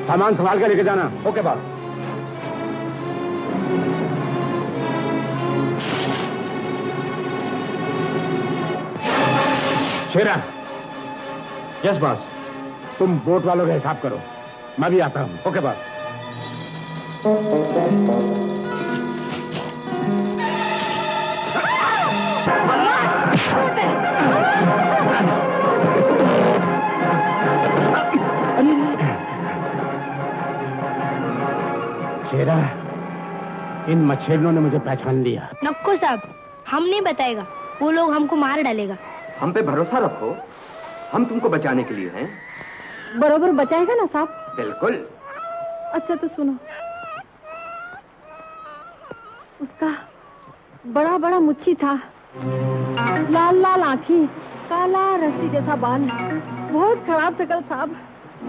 सामान संभाल के लेके जाना। Okay boss. Shera. Yes boss. तुम बोट वालों का हिसाब करो, मैं भी आता हूं। Okay boss. शेरा, इन मछेरों ने मुझे पहचान लिया। नक्को साहब, हम नहीं बताएगा, वो लोग हमको मार डालेगा। हम पे भरोसा रखो, हम तुमको बचाने के लिए हैं। बरोबर बचाएगा ना साहब? बिल्कुल। अच्छा तो सुनो, उसका बड़ा बड़ा मुच्छी था, लाल लाल आंखें, काला रस्सी जैसा बाल, बहुत खराब शकल साहब।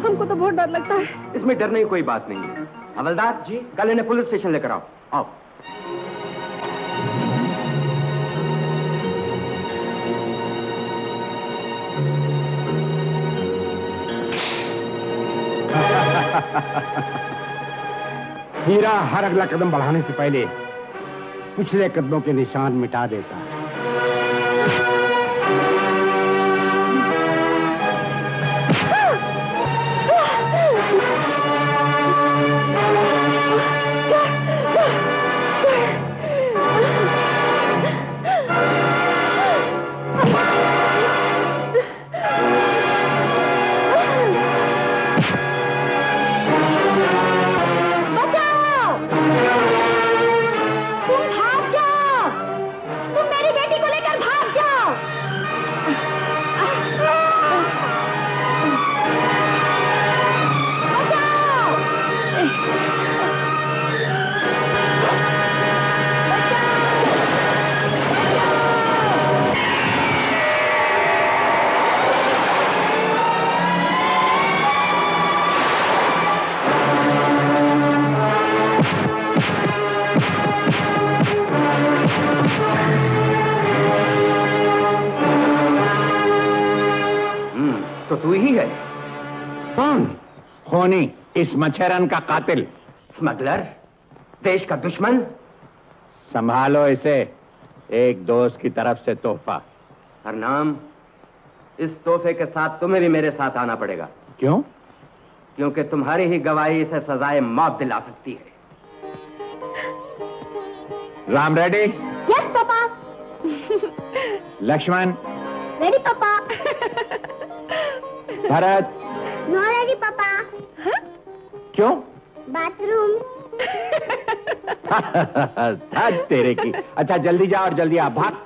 हमको तो बहुत डर लगता है। इसमें डरने की कोई बात नहीं है। हवलदार जी, कल इन्हें पुलिस स्टेशन लेकर आओ। आओ। हीरा हर अगला कदम बढ़ाने से पहले पिछले कदमों के निशान मिटा देता है। तो तू ही है? कौन? खोनी, इस मच्छरन का कातिल। स्मगलर, देश का दुश्मन। संभालो इसे, एक दोस्त की तरफ से तोहफा। हरनाम, इस तोहफे के साथ तुम्हें भी मेरे साथ आना पड़ेगा। क्यों? क्योंकि तुम्हारी ही गवाही इसे सजाए मौत दिला सकती है। Ram ready? Yes papa. Lakshman? Ready पापा। भरत? नो रेडी पापा। क्यों? बाथरूम। तेरे की। अच्छा जल्दी जा और जल्दी आ, भाग।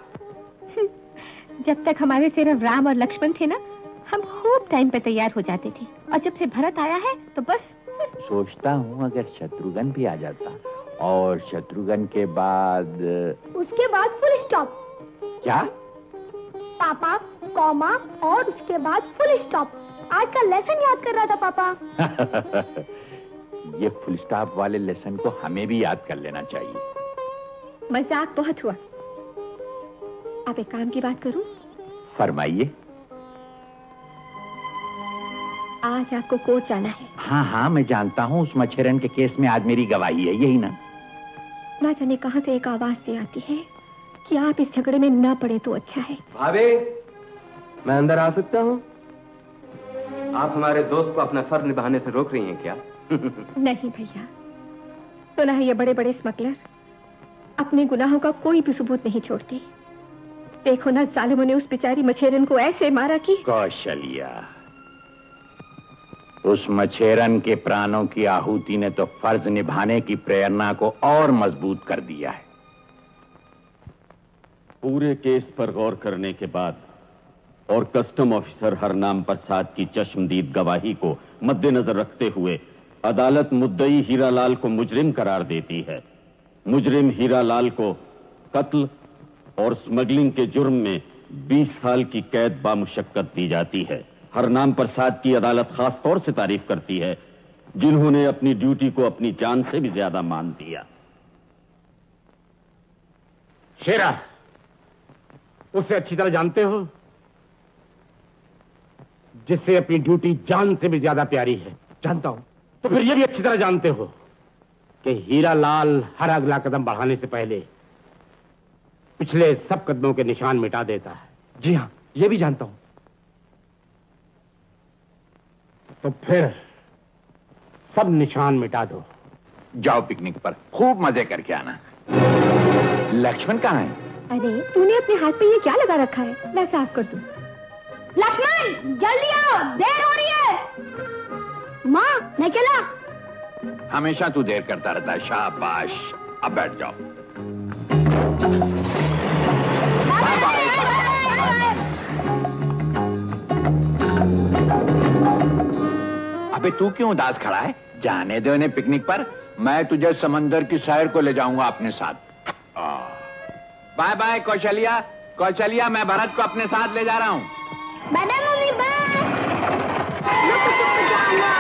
जब तक हमारे सिर्फ राम और लक्ष्मण थे ना, हम खूब टाइम पे तैयार हो जाते थे, और जब से भरत आया है तो बस। सोचता हूँ अगर शत्रुघ्न भी आ जाता, और शत्रुघ्न के बाद उसके बाद फुल स्टॉप। क्या? पापा, कॉमा और उसके बाद फुल स्टॉप। आज का लेसन याद कर रहा था पापा। ये फुल स्टॉप वाले लेसन को हमें भी याद कर लेना चाहिए। मजाक बहुत हुआ। आप एक काम की बात करूं? फरमाइए। आज आपको कोर्ट जाना है। हाँ हाँ मैं जानता हूँ, उस मच्छरन के केस में आज मेरी गवाही है, यही ना? ना जाने कहां से एक आवाज सी आती है कि आप इस झगड़े में ना पड़े तो अच्छा है। भाभी, मैं अंदर आ सकता हूँ? आप हमारे दोस्त को अपना फर्ज निभाने से रोक रही हैं क्या? नहीं भैया, सुना है ये बड़े बड़े स्मगलर अपने गुनाहों का कोई भी सबूत नहीं छोड़ते। देखो ना, जालिमों ने उस बेचारी मछेरन को ऐसे मारा कि। कौशल्या, उस मछेरन के प्राणों की आहुति ने तो फर्ज निभाने की प्रेरणा को और मजबूत कर दिया है। पूरे केस पर गौर करने के बाद और कस्टम ऑफिसर हरनाम प्रसाद की चश्मदीद गवाही को मद्देनजर रखते हुए अदालत मुद्दई हीरालाल को मुजरिम करार देती है। मुजरिम हीरालाल को कत्ल और स्मगलिंग के जुर्म में 20 साल की कैद बामुशक्कत दी जाती है। हरनाम प्रसाद की अदालत खास तौर से तारीफ करती है, जिन्होंने अपनी ड्यूटी को अपनी जान से भी ज्यादा मान दिया। शेरा, उससे अच्छी तरह जानते हो जिससे अपनी ड्यूटी जान से भी ज्यादा प्यारी है। जानता हूं, तो फिर ये भी अच्छी तरह जानते हो कि हीरा लाल हर अगला कदम बढ़ाने से पहले पिछले सब कदमों के निशान मिटा देता है। जी हाँ, ये भी जानता हूं। तो फिर सब निशान मिटा दो। जाओ पिकनिक पर खूब मजे करके आना। लक्ष्मण कहाँ है? अरे तूने अपने हाथ पे ये क्या लगा रखा है? मैं साफ कर दूं। लक्ष्मण जल्दी आओ, देर हो रही है। माँ मैं चला। हमेशा तू देर करता रहता है। शाबाश, अब बैठ जाओ। Bye bye. अबे तू क्यों उदास खड़ा है? जाने दे उन्हें पिकनिक पर। मैं तुझे समंदर की सैर को ले जाऊंगा अपने साथ। Bye bye Kaushalya. कौशल्या, मैं भरत को अपने साथ ले जा रहा हूँ। Bye bye mummy, bye. लुक छुप जाना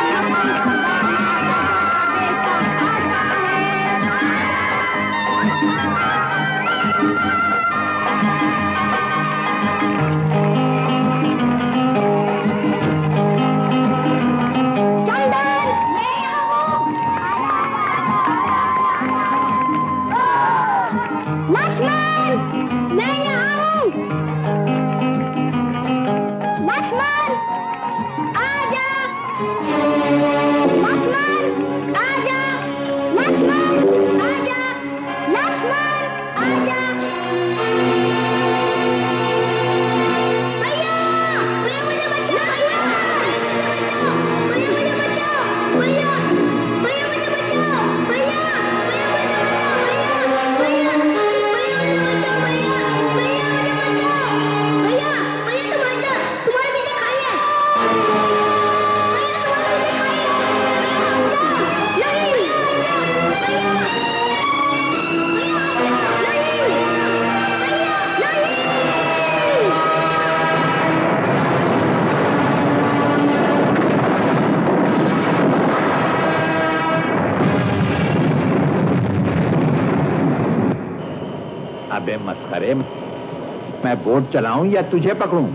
मस्खरे, मैं बोट चलाऊं या तुझे पकड़ूं?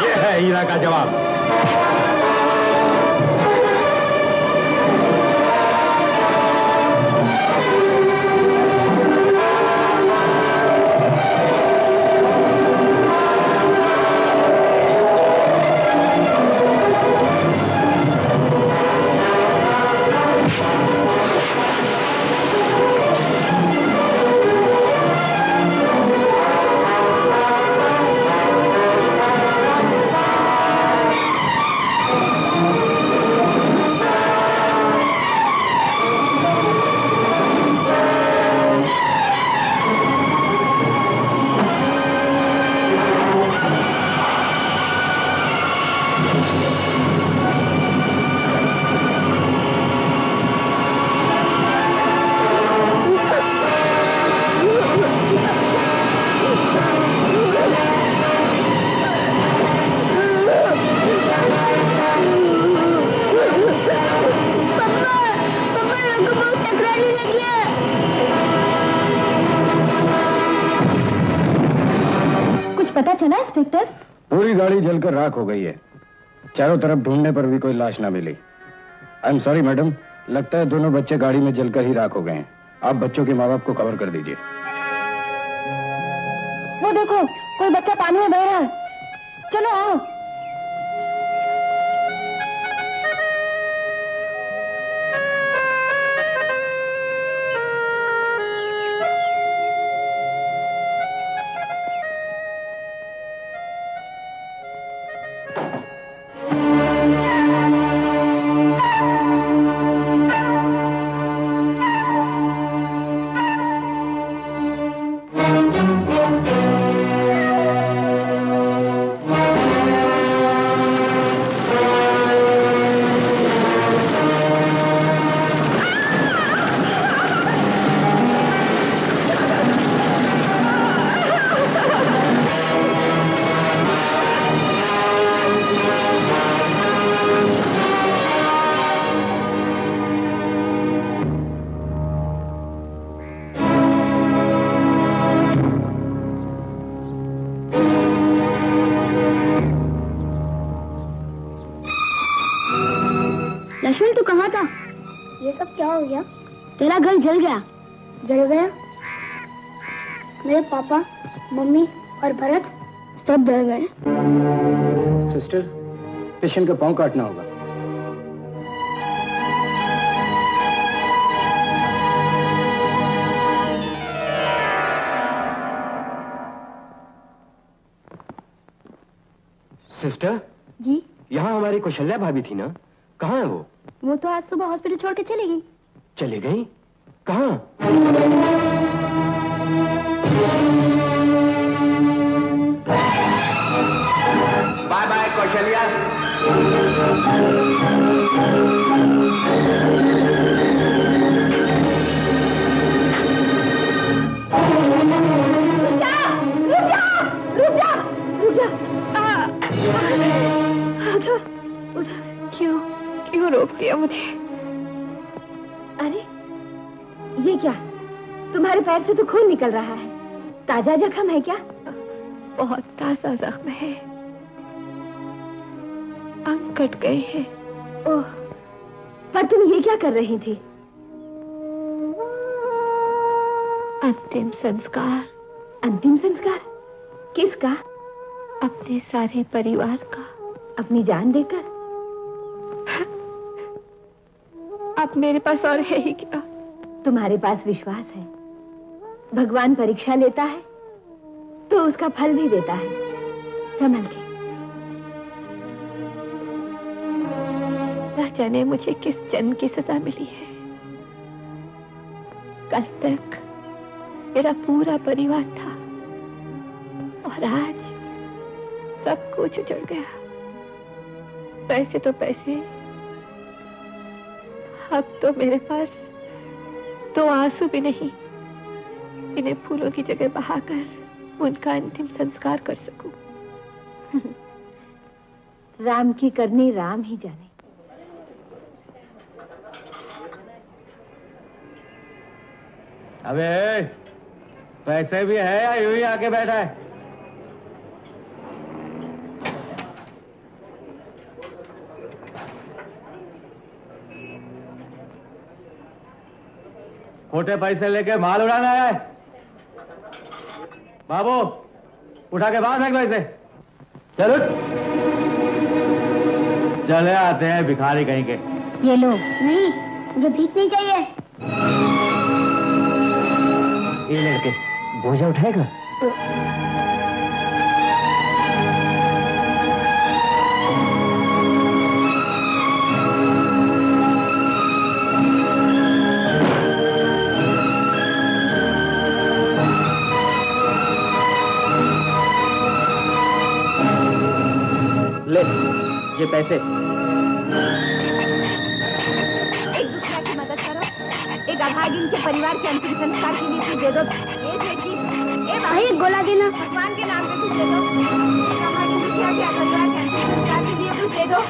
ये है हीरा का जवाब। इंस्पेक्टर? पूरी गाड़ी जलकर राख हो गई है। चारों तरफ ढूंढने पर भी कोई लाश ना मिली। आई एम सॉरी मैडम, लगता है दोनों बच्चे गाड़ी में जलकर ही राख हो गए हैं। आप बच्चों के माँ बाप को खबर कर दीजिए। वो देखो, कोई बच्चा पानी में बह रहा है। चलो आओ। लक्ष्मण तू कहाँ था? ये सब क्या हो गया? तेरा घर जल गया। जल गया? मेरे पापा, मम्मी और भरत सब जल गए। सिस्टर, पेशेंट का पाँव काटना होगा। सिस्टर जी? यहाँ हमारी कौशल्या भाभी थी ना, कहाँ है वो? वो तो आज सुबह हॉस्पिटल छोड़ के चली गई। चली गई? कहाँ? Bye bye Kaushalya. क्यों रोक दिया मुझे? अरे ये क्या, तुम्हारे पैर से तो खून निकल रहा है। ताजा जख्म है क्या? बहुत ताजा जख्म है, अंग कट गए हैं। ओह, पर तुम ये क्या कर रही थी? अंतिम संस्कार। अंतिम संस्कार? किसका? अपने सारे परिवार का। अपनी जान देकर? अब मेरे पास और है ही क्या? तुम्हारे पास विश्वास है। भगवान परीक्षा लेता है तो उसका फल भी देता है। संभल के। न जाने मुझे किस जन्म की सजा मिली है। कल तक मेरा पूरा परिवार था और आज सब कुछ उजड़ गया। पैसे तो पैसे, अब तो मेरे पास दो आंसू भी नहीं। इन्हें फूलों की जगह बहाकर उनका अंतिम संस्कार कर सकूं। राम की करनी राम ही जाने। अबे पैसे भी है या यूं ही आके बैठा है? खोटे पैसे लेके माल उड़ाना है? बाबू उठा के बाहर फेंक पैसे। चलो चले आते हैं भिखारी कहीं के। ये लो। नहीं, मुझे भीख नहीं चाहिए। ये लड़के बोझा उठाएगा? ले ये पैसे। एक दूसरे की मदद करो। एक अभागिन के परिवार के अंतिम संस्कार के लिए कुछ दे दो। ए सेठ जी, ए भाई गोला देना। भगवान के नाम पे कुछ दे दो। एक अभागिन दुखिया के परिवार के अंतिम संस्कार के लिए कुछ दे दो।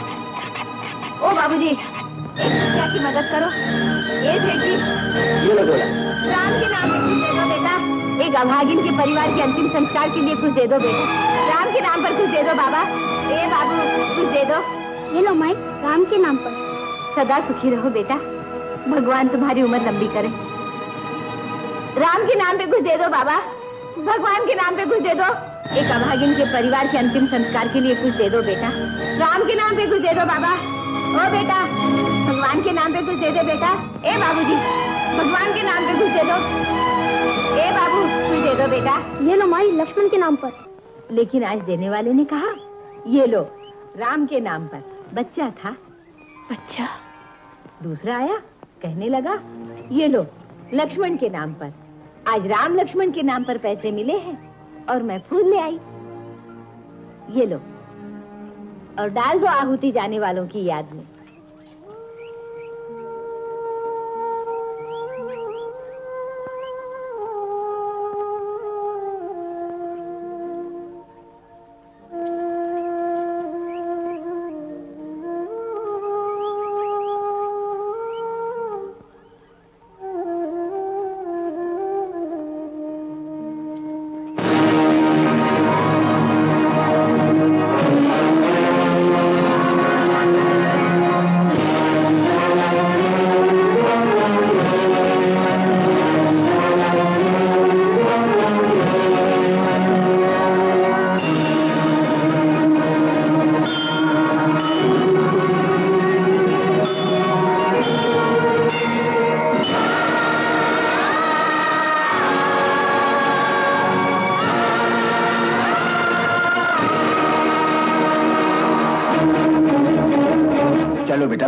ओ बाबूजी, एक दुखिया की मदद करो। ए सेठ जी, ये लो गोला। राम के नाम पे कुछ दे दो बेटा। एक अभागिन के परिवार के अंतिम संस्कार के लिए कुछ दे दो बेटा। राम के नाम पर कुछ दे दो बाबा। ए बाबू कुछ दे दो। ये लो माई, राम के नाम पर। सदा सुखी रहो बेटा, भगवान तुम्हारी उम्र लंबी करे। राम के नाम पे कुछ दे दो बाबा, भगवान के नाम पे कुछ दे दो। एक अभागिन के परिवार के अंतिम संस्कार के लिए कुछ दे दो बेटा। राम के नाम पे कुछ दे दो बाबा। ओ बेटा, भगवान के नाम पे कुछ दे दे बेटा। ए बाबूजी, भगवान के नाम पे कुछ दे दो। ए बाबू कुछ दे दो बेटा। ये लो माई, लक्ष्मण के नाम पर। लेकिन आज देने वाले ने कहा ये लो राम के नाम पर। बच्चा था। बच्चा? दूसरा आया, कहने लगा ये लो लक्ष्मण के नाम पर। आज राम लक्ष्मण के नाम पर पैसे मिले हैं और मैं फूल ले आई। ये लो और डाल दो आहुति जाने वालों की याद में।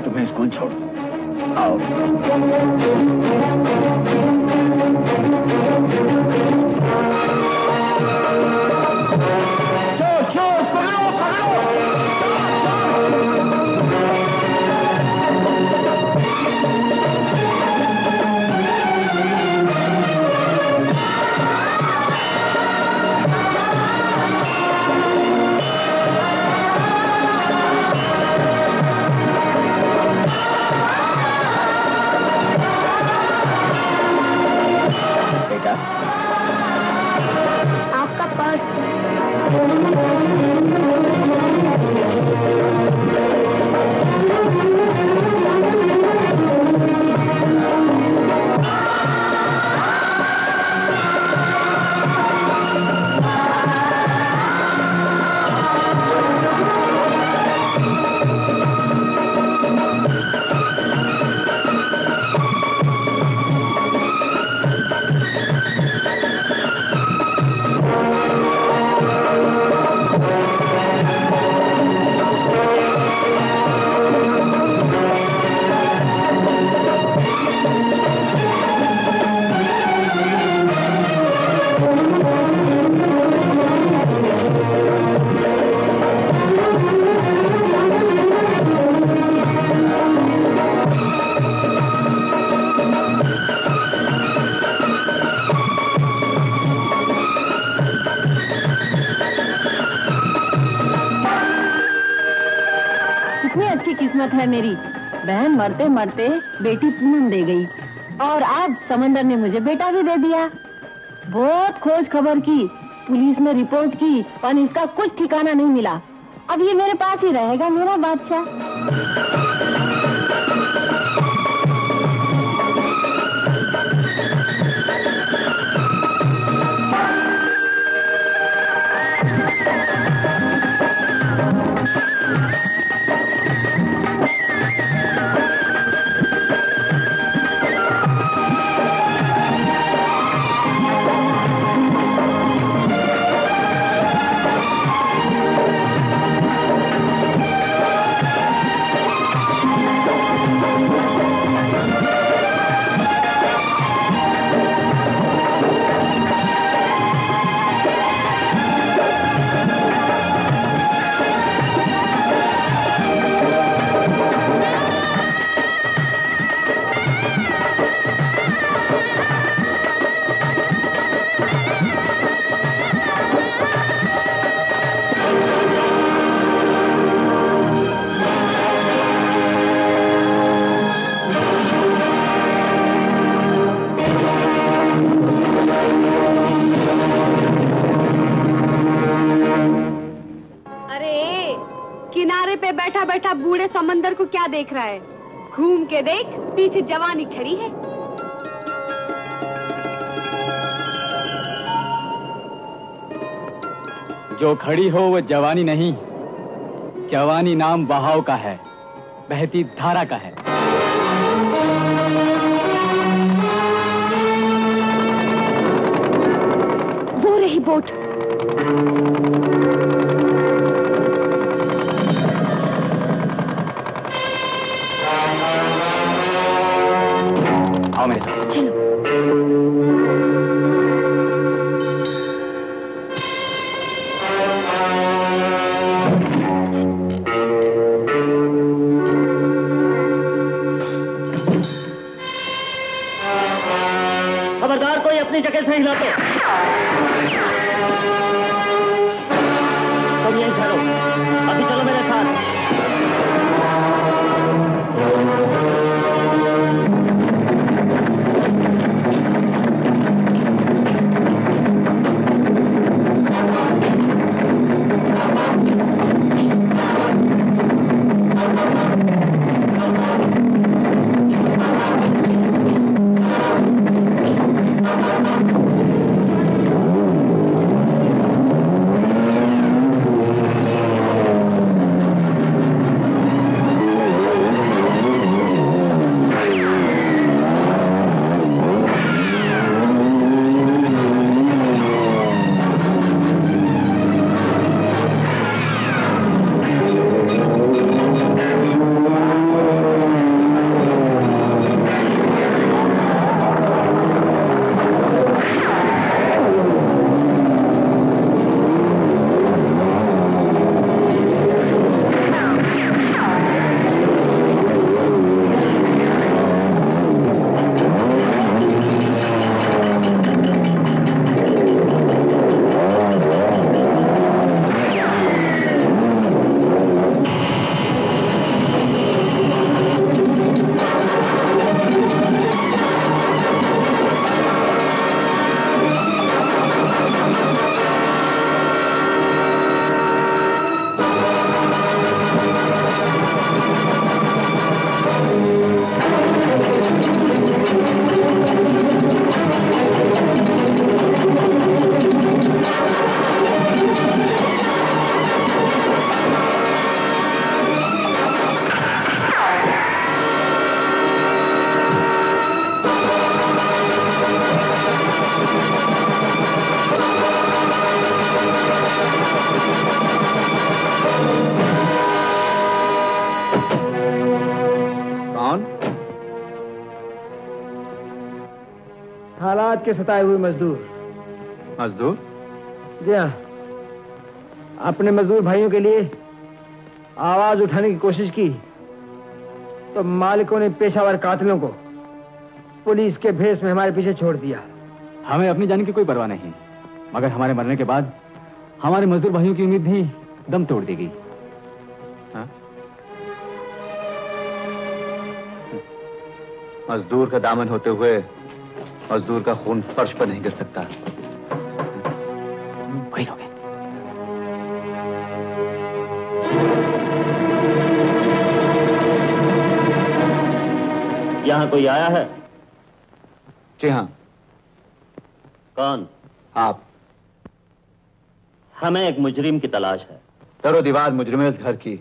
तुम्हें स्कूल छोड़ दूं। आओ। चोर चोर पकड़ो पकड़ो, चोर चोर। आपका पर्स। किस्मत है मेरी, बहन मरते मरते बेटी पूनम दे गई और आज समंदर ने मुझे बेटा भी दे दिया। बहुत खोज खबर की, पुलिस में रिपोर्ट की, पर इसका कुछ ठिकाना नहीं मिला। अब ये मेरे पास ही रहेगा, मेरा बादशाह। बैठा बैठा बूढ़े समंदर को क्या देख रहा है? घूम के देख, पीछे जवानी खड़ी है। जो खड़ी हो वो जवानी नहीं, जवानी नाम बहाव का है, बहती धारा का है। वो रही बोट। आओ मेरे साथ। चलो। खबरदार, कोई अपनी जगह से हिला तो। तुम यहीं ठहरो, अभी चलो मेरे साथ। हालात के सताए हुए मजदूर। मजदूर? जी हाँ, अपने मजदूर भाइयों के लिए आवाज उठाने की कोशिश की तो मालिकों ने पेशावर कातिलों को पुलिस के भेष में हमारे पीछे छोड़ दिया। हमें अपनी जान की कोई परवाह नहीं, मगर हमारे मरने के बाद हमारे मजदूर भाइयों की उम्मीद भी दम तोड़ दी गई। हाँ? मजदूर का दामन होते हुए मजदूर का खून फर्श पर नहीं गिर सकता। वही लोग हैं। यहाँ कोई आया है? जी हाँ। कौन? आप। हमें एक मुजरिम की तलाश है। दरो दीवार मुजरिम इस घर की।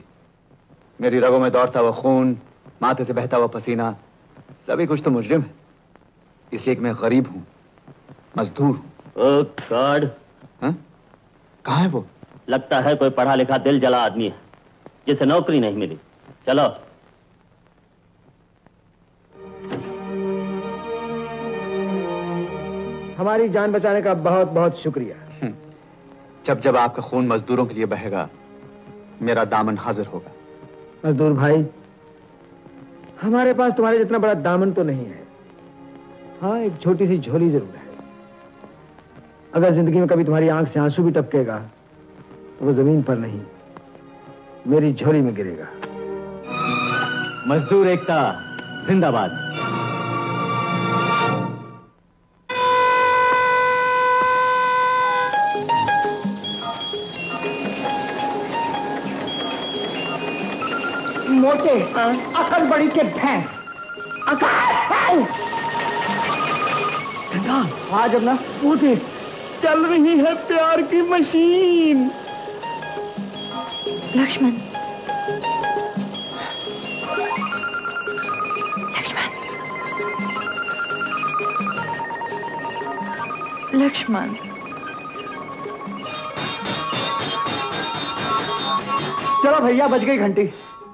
मेरी रगों में दौड़ता हुआ खून, माथे से बहता हुआ पसीना, सभी कुछ तो मुजरिम है। इसलिए कि मैं गरीब हूं, मजदूर हूं। ओ गॉड! कहाँ है वो? लगता है कोई पढ़ा लिखा दिल जला आदमी है जिसे नौकरी नहीं मिली। चलो। हमारी जान बचाने का बहुत बहुत शुक्रिया। जब जब आपका खून मजदूरों के लिए बहेगा, मेरा दामन हाजिर होगा। मजदूर भाई, हमारे पास तुम्हारे जितना बड़ा दामन तो नहीं है। हाँ, एक छोटी सी झोली जरूर है। अगर जिंदगी में कभी तुम्हारी आंख से आंसू भी टपकेगा तो वो जमीन पर नहीं, मेरी झोली में गिरेगा। मजदूर एकता जिंदाबाद। मोटे अकल बड़ी के भैंस। आज अपना मोटे चल रही है प्यार की मशीन। लक्ष्मण, लक्ष्मण, चलो भैया, बज गई घंटी।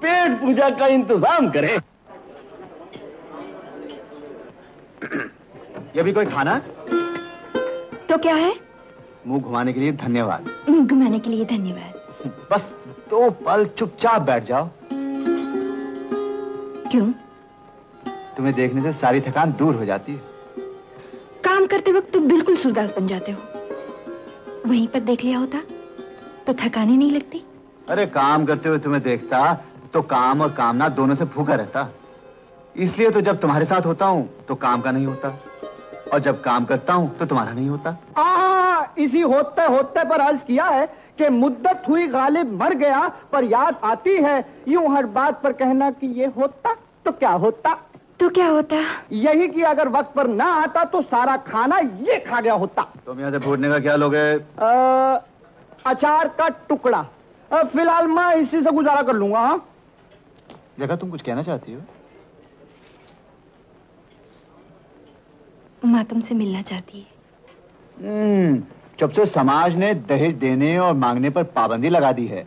पेट पूजा का इंतजाम करें। ये भी कोई खाना? तो क्या है? मुंह घुमाने के लिए धन्यवाद। घुमाने के लिए धन्यवाद। बस 2 पल चुपचाप बैठ जाओ। क्यों? तुम्हें देखने से सारी थकान दूर हो जाती है। काम करते वक्त तो बिल्कुल सूरदास बन जाते हो। वहीं पर देख लिया होता तो थकान ही नहीं लगती। अरे काम करते हुए तुम्हें देखता तो काम और कामना दोनों से भूखा रहता। इसलिए तो जब तुम्हारे साथ होता हूं तो काम का नहीं होता, और जब काम करता हूं तो तुम्हारा नहीं होता। इसी होते होते पर अर्ज किया है कि मुद्दत हुई गालिब मर गया, पर याद आती है यूं हर बात पर कहना कि ये होता तो क्या होता। तो क्या होता? यही कि अगर वक्त पर ना आता तो सारा खाना ये खा गया होता। तुम यहाँ से फूटने का क्या लोगे? अचार का टुकड़ा। फिलहाल मैं इसी से गुजारा कर लूंगा। हाँ, देखा, तुम कुछ कहना चाहती हो? माँ तुमसे मिलना चाहती है। जब से समाज ने दहेज देने और मांगने पर पाबंदी लगा दी है,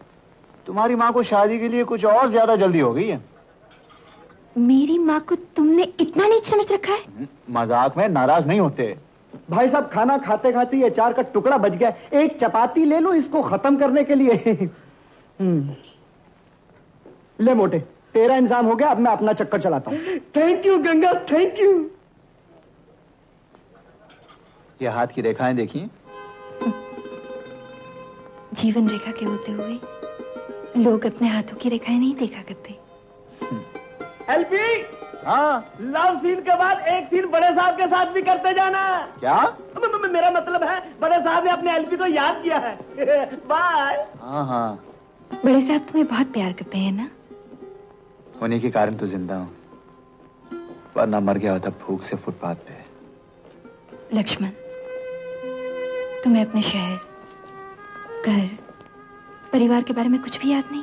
तुम्हारी माँ को शादी के लिए कुछ और ज्यादा जल्दी हो गई है। मेरी माँ को तुमने इतना नीच समझ रखा है? मजाक में नाराज नहीं होते। भाई साहब, खाना खाते खाते ये अचार का टुकड़ा बच गया। एक चपाती ले लो इसको खत्म करने के लिए। ले मोटे, तेरा इंतजाम हो गया, अब मैं अपना चक्कर चलाता हूँ। Thank you Ganga, thank you. ये हाथ की रेखाएं देखिए। जीवन रेखा के होते हुए लोग अपने हाथों की रेखाएं नहीं देखा करते। एलपी, हाँ, लव सीन के बाद एक सीन बड़े साहब के साथ भी करते जाना। क्या? मेरा मतलब है बड़े साहब ने अपने एलपी को याद किया है। बाय। हाँ हाँ, बड़े साहब तुम्हें बहुत प्यार करते हैं ना? उन्हीं के कारण तो जिंदा हूँ, वरना मर गया होता भूख से फुटपाथ पे। लक्ष्मण, तुम्हें अपने शहर, घर, परिवार के बारे में कुछ भी याद नहीं?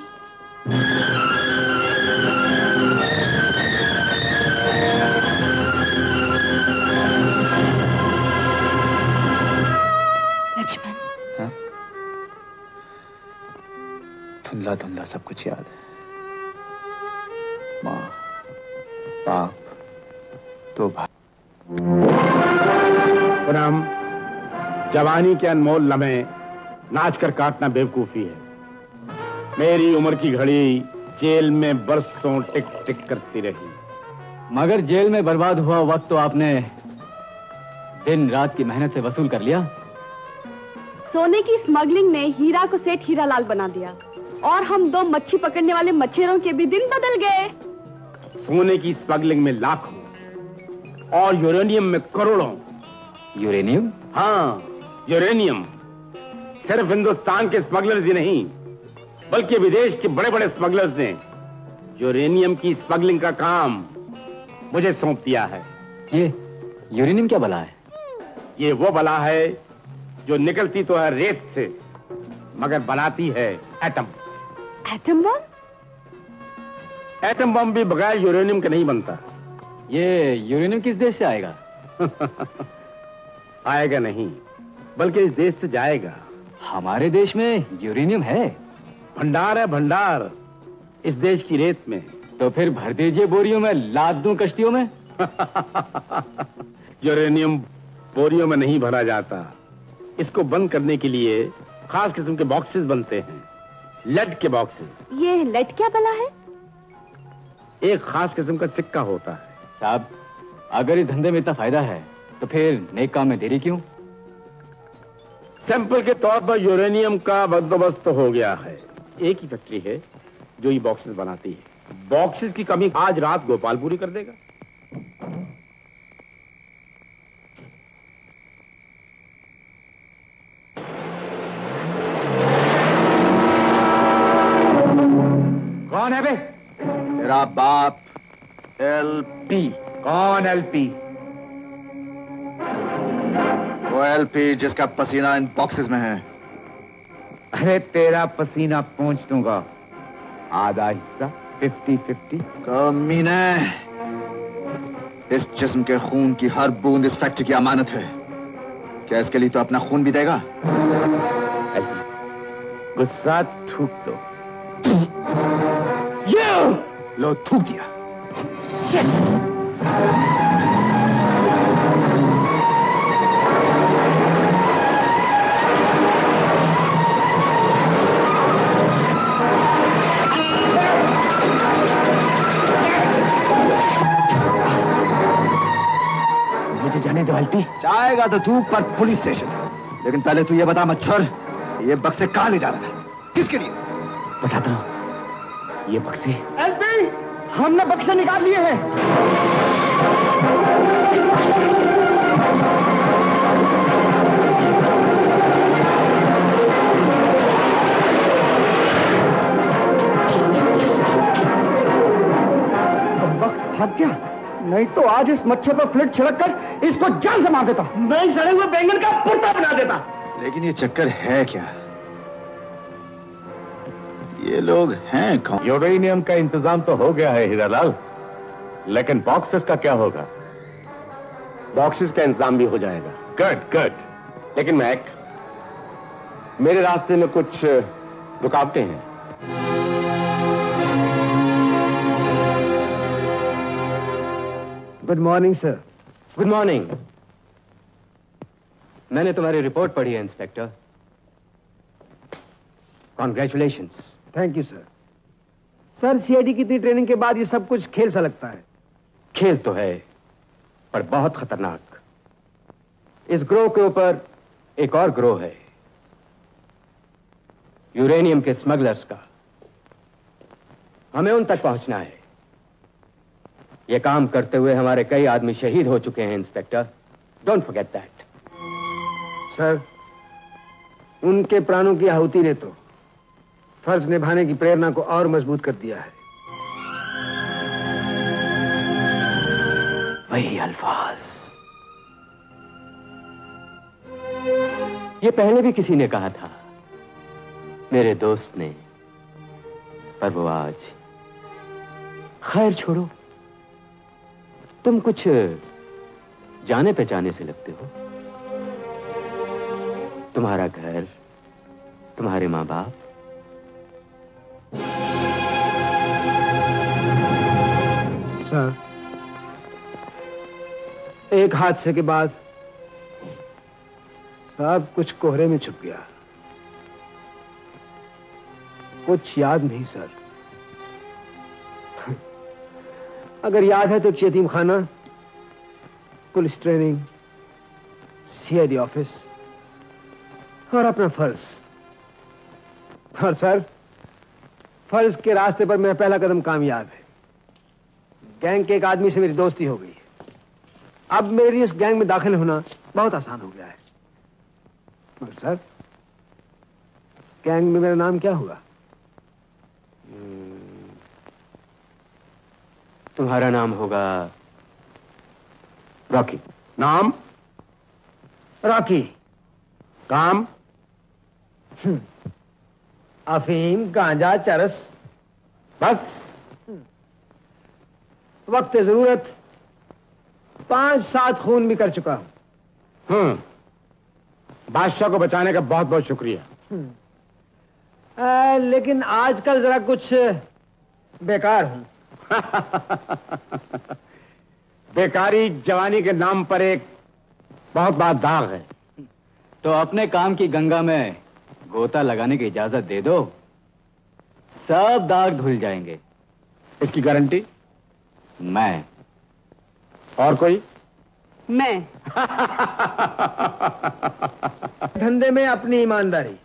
लक्ष्मण, हाँ? धुंधला धुंधला सब कुछ याद है। माँ, बाप, 2 भाई। पूनम, जवानी के अनमोल लम्हे नाच कर काटना बेवकूफी है। मेरी उम्र की घड़ी जेल में बरसों टिक टिक करती रही। मगर जेल में बर्बाद हुआ वक्त तो आपने दिन रात की मेहनत से वसूल कर लिया। सोने की स्मगलिंग ने हीरा को सेठ हीरालाल बना दिया और हम दो मच्छी पकड़ने वाले मच्छरों के भी दिन बदल गए। सोने की स्मगलिंग में लाखों और यूरेनियम में करोड़ों। यूरेनियम? हाँ, यूरेनियम। सिर्फ हिंदुस्तान के स्मगलर्स ही नहीं, बल्कि विदेश के बड़े बड़े स्मगलर्स ने यूरेनियम की स्मगलिंग का काम मुझे सौंप दिया है। ये यूरेनियम क्या बला है? ये वो बला है जो निकलती तो है रेत से, मगर बनाती है atom. Atom bomb? Atom bomb भी बगैर यूरेनियम के नहीं बनता। ये यूरेनियम किस देश से आएगा? आएगा नहीं, बल्कि इस देश से जाएगा। हमारे देश में यूरेनियम है? भंडार है, भंडार, इस देश की रेत में। तो फिर भर दीजिए बोरियों में, लाद दूं कश्तियों में। यूरेनियम बोरियों में नहीं भरा जाता। इसको बंद करने के लिए खास किस्म के बॉक्सेस बनते हैं, लेड के बॉक्सेस। ये लेड क्या बला है? एक खास किस्म का सिक्का होता है। साहब, अगर इस धंधे में इतना फायदा है तो फिर नेक काम में देरी क्यों? सैंपल के तौर पर यूरेनियम का बंदोबस्त तो हो गया है। एक ही फैक्ट्री है जो ये बॉक्सेस बनाती है। बॉक्सेस की कमी आज रात गोपाल पूरी कर देगा। कौन है बे? तेरा बाप एलपी। कौन एलपी? वो एलपी जिसका पसीना इन बॉक्सेस में है। अरे तेरा पसीना पहुंच दूंगा। आधा हिस्सा 50-50। कमीने, इस जिस्म के खून की हर बूंद इस फैक्ट्री की अमानत है। क्या इसके लिए तो अपना खून भी देगा? गुस्सा थूक दो। लो, थूक दिया। मुझे जाने दो एलपी। जाएगा तो तू पर पुलिस स्टेशन, लेकिन पहले तू ये बता मच्छर, ये बक्से कहां ले जा रहा था? किसके लिए? बताता हूं। ये बक्से एलपी, हमने बक्से निकाल लिए हैं। वक्त भाग गया, नहीं तो आज इस मच्छर पर फ्लिट छिड़क कर इसको जान से मार देता। मैं सड़े हुए बैंगन का पुर्ता बना देता। लेकिन ये चक्कर है क्या? ये लोग हैं कौन? यूरेनियम का इंतजाम तो हो गया है हीरालाल, लेकिन बॉक्सेस का क्या होगा? बॉक्सेस का इंतजाम भी हो जाएगा। Good good. लेकिन मैक, मेरे रास्ते में कुछ रुकावटें हैं। Good morning sir. Good morning. मैंने तुम्हारी रिपोर्ट पढ़ी है inspector. Congratulations. Thank you sir. Sir, CID की इतनी ट्रेनिंग के बाद ये सब कुछ खेल सा लगता है। खेल तो है, पर बहुत खतरनाक। इस ग्रोह के ऊपर एक और ग्रोह है, यूरेनियम के स्मगलर्स का। हमें उन तक पहुंचना है। यह काम करते हुए हमारे कई आदमी शहीद हो चुके हैं inspector. Don't forget that. Sir, उनके प्राणों की आहुति ने तो फर्ज निभाने की प्रेरणा को और मजबूत कर दिया है। वही अल्फाज ये पहले भी किसी ने कहा था, मेरे दोस्त ने, पर वो आज। खैर छोड़ो, तुम कुछ जाने पहचाने से लगते हो। तुम्हारा घर, तुम्हारे मां बाप। सर, एक हादसे के बाद सब कुछ कोहरे में छुप गया, कुछ याद नहीं सर। अगर याद है तो यतीम खाना, पुलिस ट्रेनिंग, सीआईडी ऑफिस और अपना फर्ज। और सर, फर्ज के रास्ते पर मेरा पहला कदम कामयाब है। गैंग के एक आदमी से मेरी दोस्ती हो गई है। अब मेरे लिए इस गैंग में दाखिल होना बहुत आसान हो गया है। मगर सर, गैंग में मेरा नाम क्या हुआ? तुम्हारा नाम होगा रॉकी। नाम? रॉकी। काम? अफीम, गांजा, चरस, बस? वक्त जरूरत 5-7 खून भी कर चुका हूं। बादशाह को बचाने का बहुत बहुत शुक्रिया। लेकिन आजकल जरा कुछ बेकार हूं। बेकारी जवानी के नाम पर एक बहुत बड़ा दाग है। तो अपने काम की गंगा में गोता लगाने की इजाजत दे दो, सब दाग धुल जाएंगे। इसकी गारंटी? मैं। और कोई? मैं। धंधे में अपनी ईमानदारी।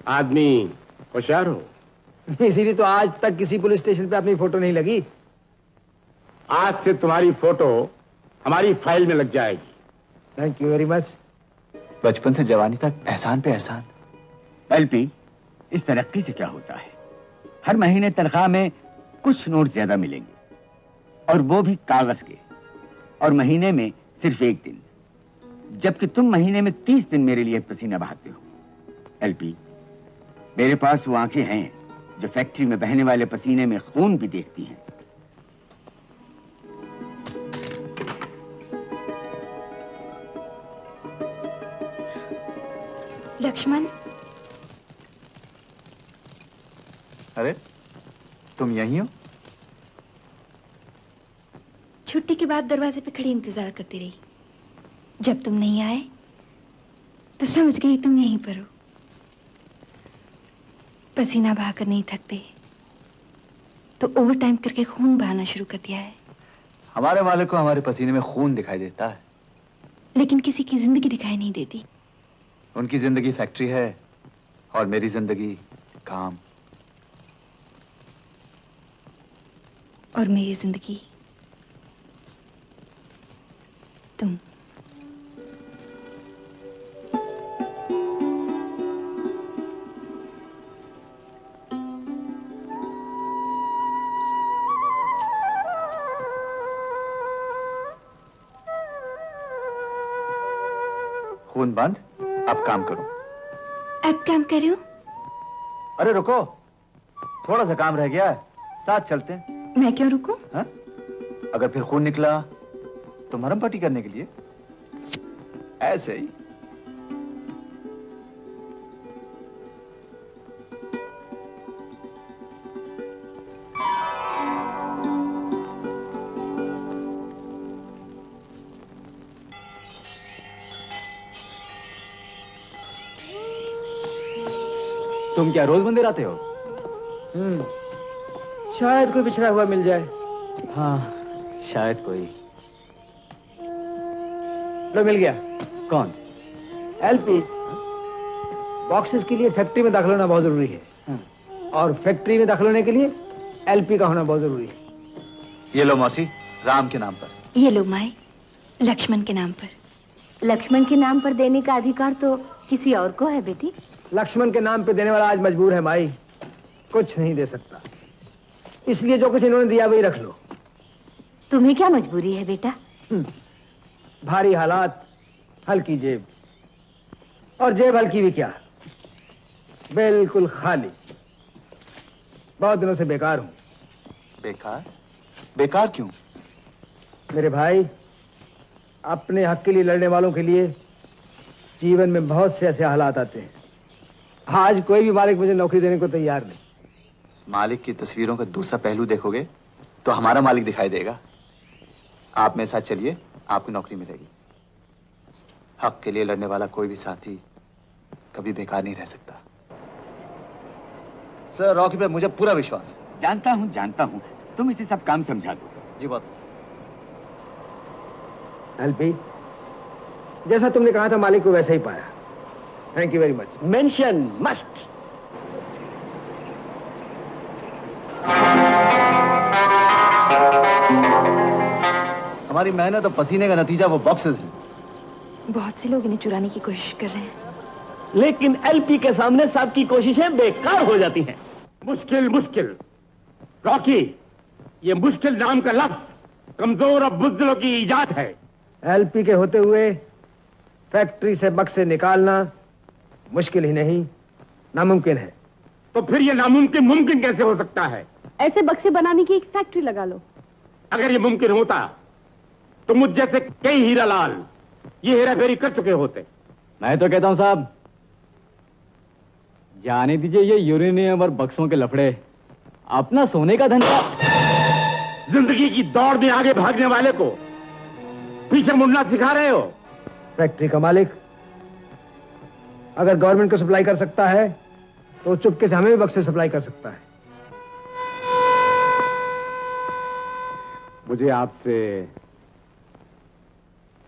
आदमी होशियार हो। इसीलिए तो आज तक किसी पुलिस स्टेशन पे अपनी फोटो नहीं लगी। आज से तुम्हारी फोटो हमारी फाइल में लग जाएगी। Thank you very much. बचपन से जवानी तक एहसान पे एहसान। एलपी, इस तरक्की से क्या होता है? हर महीने तनख्वाह में कुछ नोट ज्यादा मिलेंगे, और वो भी कागज के, और महीने में सिर्फ 1 दिन, जबकि तुम महीने में 30 दिन मेरे लिए पसीना बहाते हो। एलपी, मेरे पास वो आंखें हैं जो फैक्ट्री में बहने वाले पसीने में खून भी देखती हैं। लक्ष्मण। अरे, तुम यहीं हो? छुट्टी के बाद दरवाजे पे खड़ी इंतजार करती रही। जब तुम नहीं आए तो समझ गई तुम यहीं पर हो। पसीना बहाकर नहीं थकते तो ओवर टाइम करके खून बहाना शुरू कर दिया है। हमारे मालिक को हमारे पसीने में खून दिखाई देता है, लेकिन किसी की जिंदगी दिखाई नहीं देती। उनकी जिंदगी फैक्ट्री है और मेरी जिंदगी काम। और मेरी जिंदगी तुम। खून बंद, अब काम करो। अब काम कर रही हूं। अरे रुको, थोड़ा सा काम रह गया है, साथ चलते हैं। मैं क्यों रुकूं? हाँ? अगर फिर खून निकला तो मरहम पट्टी करने के लिए, ऐसे ही। तुम क्या रोज मंदिर आते हो? शायद कोई बिछड़ा हुआ मिल जाए। हाँ, शायद कोई। लो, मिल गया। कौन? एलपी। बॉक्सेस के लिए फैक्ट्री में दाखिल होना बहुत जरूरी है, और फैक्ट्री में दाखिल होने के लिए एलपी का होना बहुत जरूरी है। ये लो मौसी, राम के नाम पर। ये लो माए, लक्ष्मण के नाम पर। लक्ष्मण के नाम पर देने का अधिकार तो किसी और को है बेटी। लक्ष्मण के नाम पे देने वाला आज मजबूर है माई, कुछ नहीं दे सकता। इसलिए जो कुछ इन्होंने दिया वही रख लो। तुम्हें क्या मजबूरी है बेटा? भारी हालात, हल्की जेब, और जेब हल्की भी क्या, बिल्कुल खाली। बहुत दिनों से बेकार हूं। बेकार? बेकार क्यों? मेरे भाई, अपने हक के लिए लड़ने वालों के लिए जीवन में बहुत से ऐसे हालात आते हैं। आज कोई भी मालिक मुझे नौकरी देने को तैयार नहीं। मालिक की तस्वीरों का दूसरा पहलू देखोगे तो हमारा मालिक दिखाई देगा। आप मेरे साथ चलिए, आपकी नौकरी मिलेगी। हक के लिए लड़ने वाला कोई भी साथी कभी बेकार नहीं रह सकता। सर, रॉकी पे मुझे पूरा विश्वास है। जानता हूं, तुम इसे सब काम समझा दो। जी बहुत। एलपी, जैसा तुमने कहा था मालिक को वैसा ही पाया। Thank you very much. Mention must. हमारी मेहनत और पसीने का नतीजा वो बॉक्सेस हैं। बहुत से लोग इन्हें चुराने की कोशिश कर रहे हैं, लेकिन एलपी के सामने सबकी कोशिशें बेकार हो जाती हैं। मुश्किल रॉकी, ये मुश्किल नाम का लफ्ज कमजोर और बुज़दिलों की इजाद है। एलपी के होते हुए फैक्ट्री से बक्से निकालना मुश्किल ही नहीं, नामुमकिन है। तो फिर ये नामुमकिन मुमकिन कैसे हो सकता है? ऐसे बक्से बनाने की एक फैक्ट्री लगा लो। अगर ये मुमकिन होता तो मुझ जैसे कई हीरालाल ये हेराफेरी कर चुके होते। मैं तो कहता हूं साहब, जाने दीजिए ये यूरेनियम और बक्सों के लफड़े। अपना सोने का धंधा। जिंदगी की दौड़ में आगे भागने वाले को पीछे मुड़ना सिखा रहे हो। फैक्ट्री का मालिक अगर गवर्नमेंट को सप्लाई कर सकता है तो चुपके से हमें भी बक्से सप्लाई कर सकता है। मुझे आपसे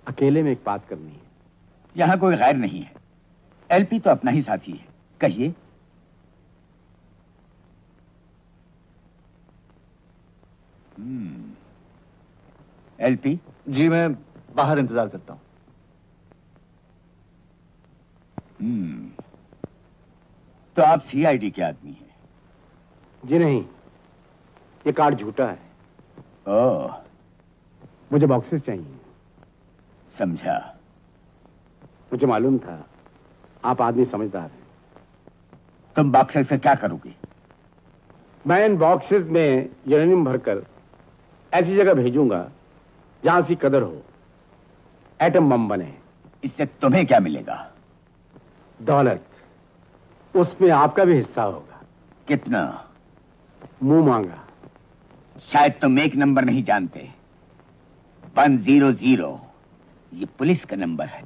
अकेले में एक बात करनी है। यहां कोई गैर नहीं है, एलपी तो अपना ही साथी है। कहिए। एलपी? जी मैं बाहर इंतजार करता हूं। तो आप सीआईडी के आदमी हैं? जी नहीं, ये कार्ड झूठा है। ओह, मुझे बॉक्सेस चाहिए। समझा। मुझे मालूम था आप आदमी समझदार हैं। तुम बॉक्सेस से क्या करोगे? मैं इन बॉक्सेस में यूरेनियम भरकर ऐसी जगह भेजूंगा जहां सी कदर हो, एटम बम बने। इससे तुम्हें क्या मिलेगा? दौलत। उसमें आपका भी हिस्सा होगा। कितना? मुंह मांगा। शायद तुम एक नंबर नहीं जानते। 100। ये पुलिस का नंबर है।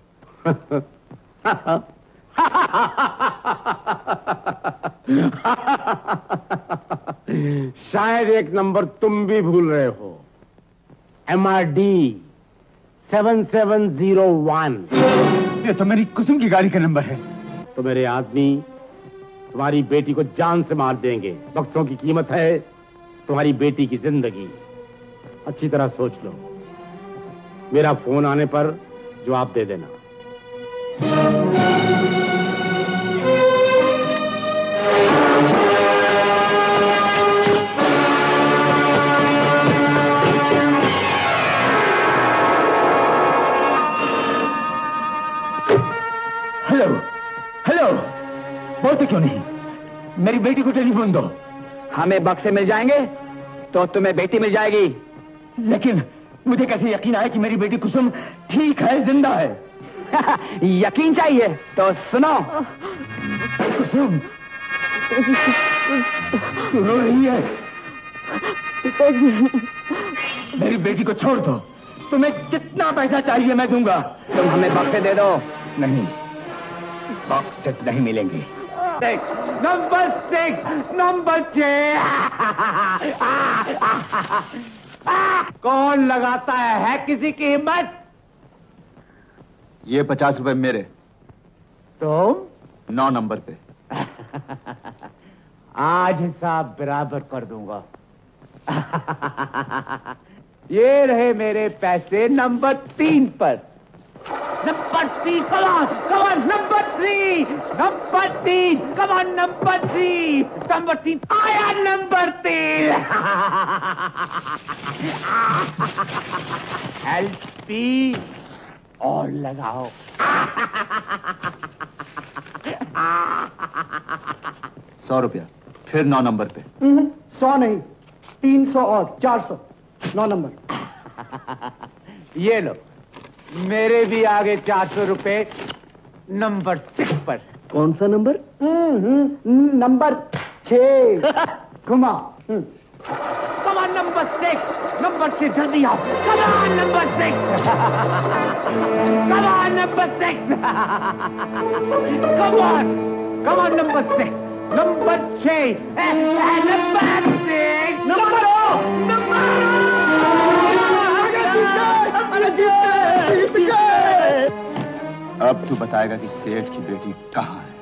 शायद एक नंबर तुम भी भूल रहे हो। MRD 7701। ये तो मेरी कुसुम की गाड़ी का नंबर है। तो मेरे आदमी तुम्हारी बेटी को जान से मार देंगे। बक्सों की कीमत है तुम्हारी बेटी की जिंदगी। अच्छी तरह सोच लो। मेरा फोन आने पर जवाब दे देना। हेलो, बोलते क्यों नहीं? मेरी बेटी को टेलीफोन दो। हमें बक्से मिल जाएंगे तो तुम्हें बेटी मिल जाएगी। लेकिन मुझे कैसे यकीन आए कि मेरी बेटी कुसुम ठीक है, जिंदा है? यकीन चाहिए तो सुनो। कुसुम, तू रो रही है? मेरी बेटी को छोड़ दो। तुम्हें जितना पैसा चाहिए मैं दूंगा। तुम हमें बक्से दे दो। नहीं, बॉक्सेस नहीं मिलेंगे। Number 6, number 6। कौन लगाता है किसी की हिम्मत? ये 50 रुपए मेरे। तुम 9 नंबर पे। आज हिसाब बराबर कर दूंगा। ये रहे मेरे पैसे नंबर 3 पर। नंबर 3, कमान नंबर 3, नंबर 3, कमान नंबर 3, नंबर 3 आया। नंबर 3 एलपी और लगाओ। 100 रुपया फिर 9 नंबर पे। 100 नहीं, 300 और 400। 9 नंबर। ये लो, मेरे भी आगे 400 रुपए नंबर 6 पर। कौन सा नंबर? नंबर 6। घुमा। कमान नंबर 6, नंबर 6 जल्दी आओ। कमान number 6, come on number 6. Come on, number 6. Number 6. Number 6. Number 2. अब तू बताएगा कि सेठ की बेटी कहाँ है।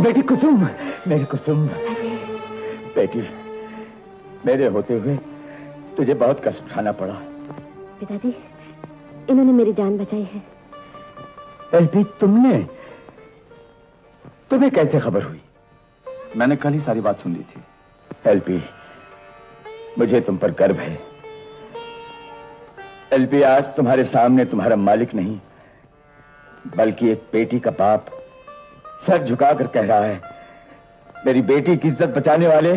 बेटी कुसुम, मेरी कुसुम। बेटी, मेरे होते हुए तुझे बहुत कष्ट उठाना पड़ा। पिताजी, इन्होंने मेरी जान बचाई है। एलपी, तुम्हें कैसे खबर हुई? मैंने कल ही सारी बात सुन ली थी। एलपी, मुझे तुम पर गर्व है। एलपी, आज तुम्हारे सामने तुम्हारा मालिक नहीं बल्कि एक बेटी का बाप सर झुकाकर कह रहा है, मेरी बेटी की इज्जत बचाने वाले,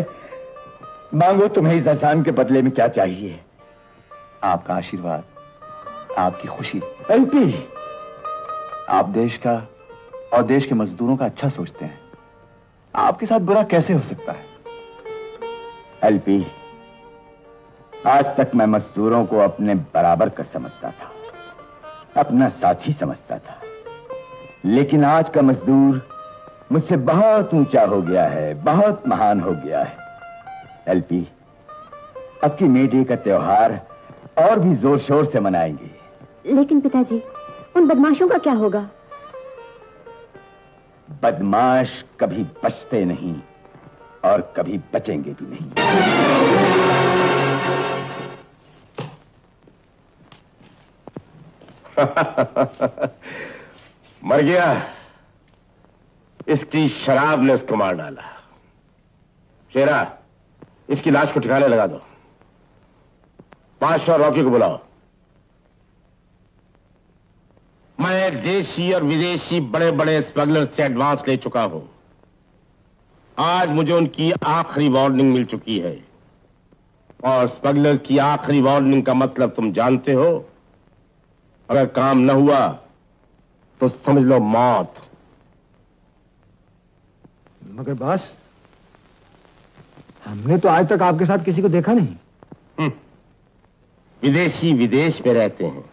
मांगो तुम्हें इस एहसान के बदले में क्या चाहिए। आपका आशीर्वाद, आपकी खुशी। एलपी, आप देश का और देश के मजदूरों का अच्छा सोचते हैं, आपके साथ बुरा कैसे हो सकता है? एलपी, आज तक मैं मजदूरों को अपने बराबर का समझता था, अपना साथी समझता था, लेकिन आज का मजदूर मुझसे बहुत ऊंचा हो गया है, बहुत महान हो गया है। एलपी, अब की मे डे का त्योहार और भी जोर शोर से मनाएंगे। लेकिन पिताजी, उन बदमाशों का क्या होगा? बदमाश कभी बचते नहीं और कभी बचेंगे भी नहीं। मर गया। इसकी शराब ने इसको मार डाला। शेरा, इसकी लाश को ठिकाने लगा दो। बादशाह रॉकी को बुलाओ। मैं देशी और विदेशी बड़े बड़े स्मगलर से एडवांस ले चुका हूं। आज मुझे उनकी आखिरी वार्निंग मिल चुकी है, और स्मगलर की आखिरी वार्निंग का मतलब तुम जानते हो। अगर काम न हुआ तो समझ लो मौत। मगर बॉस, हमने तो आज तक आपके साथ किसी को देखा नहीं। विदेशी विदेश में रहते हैं,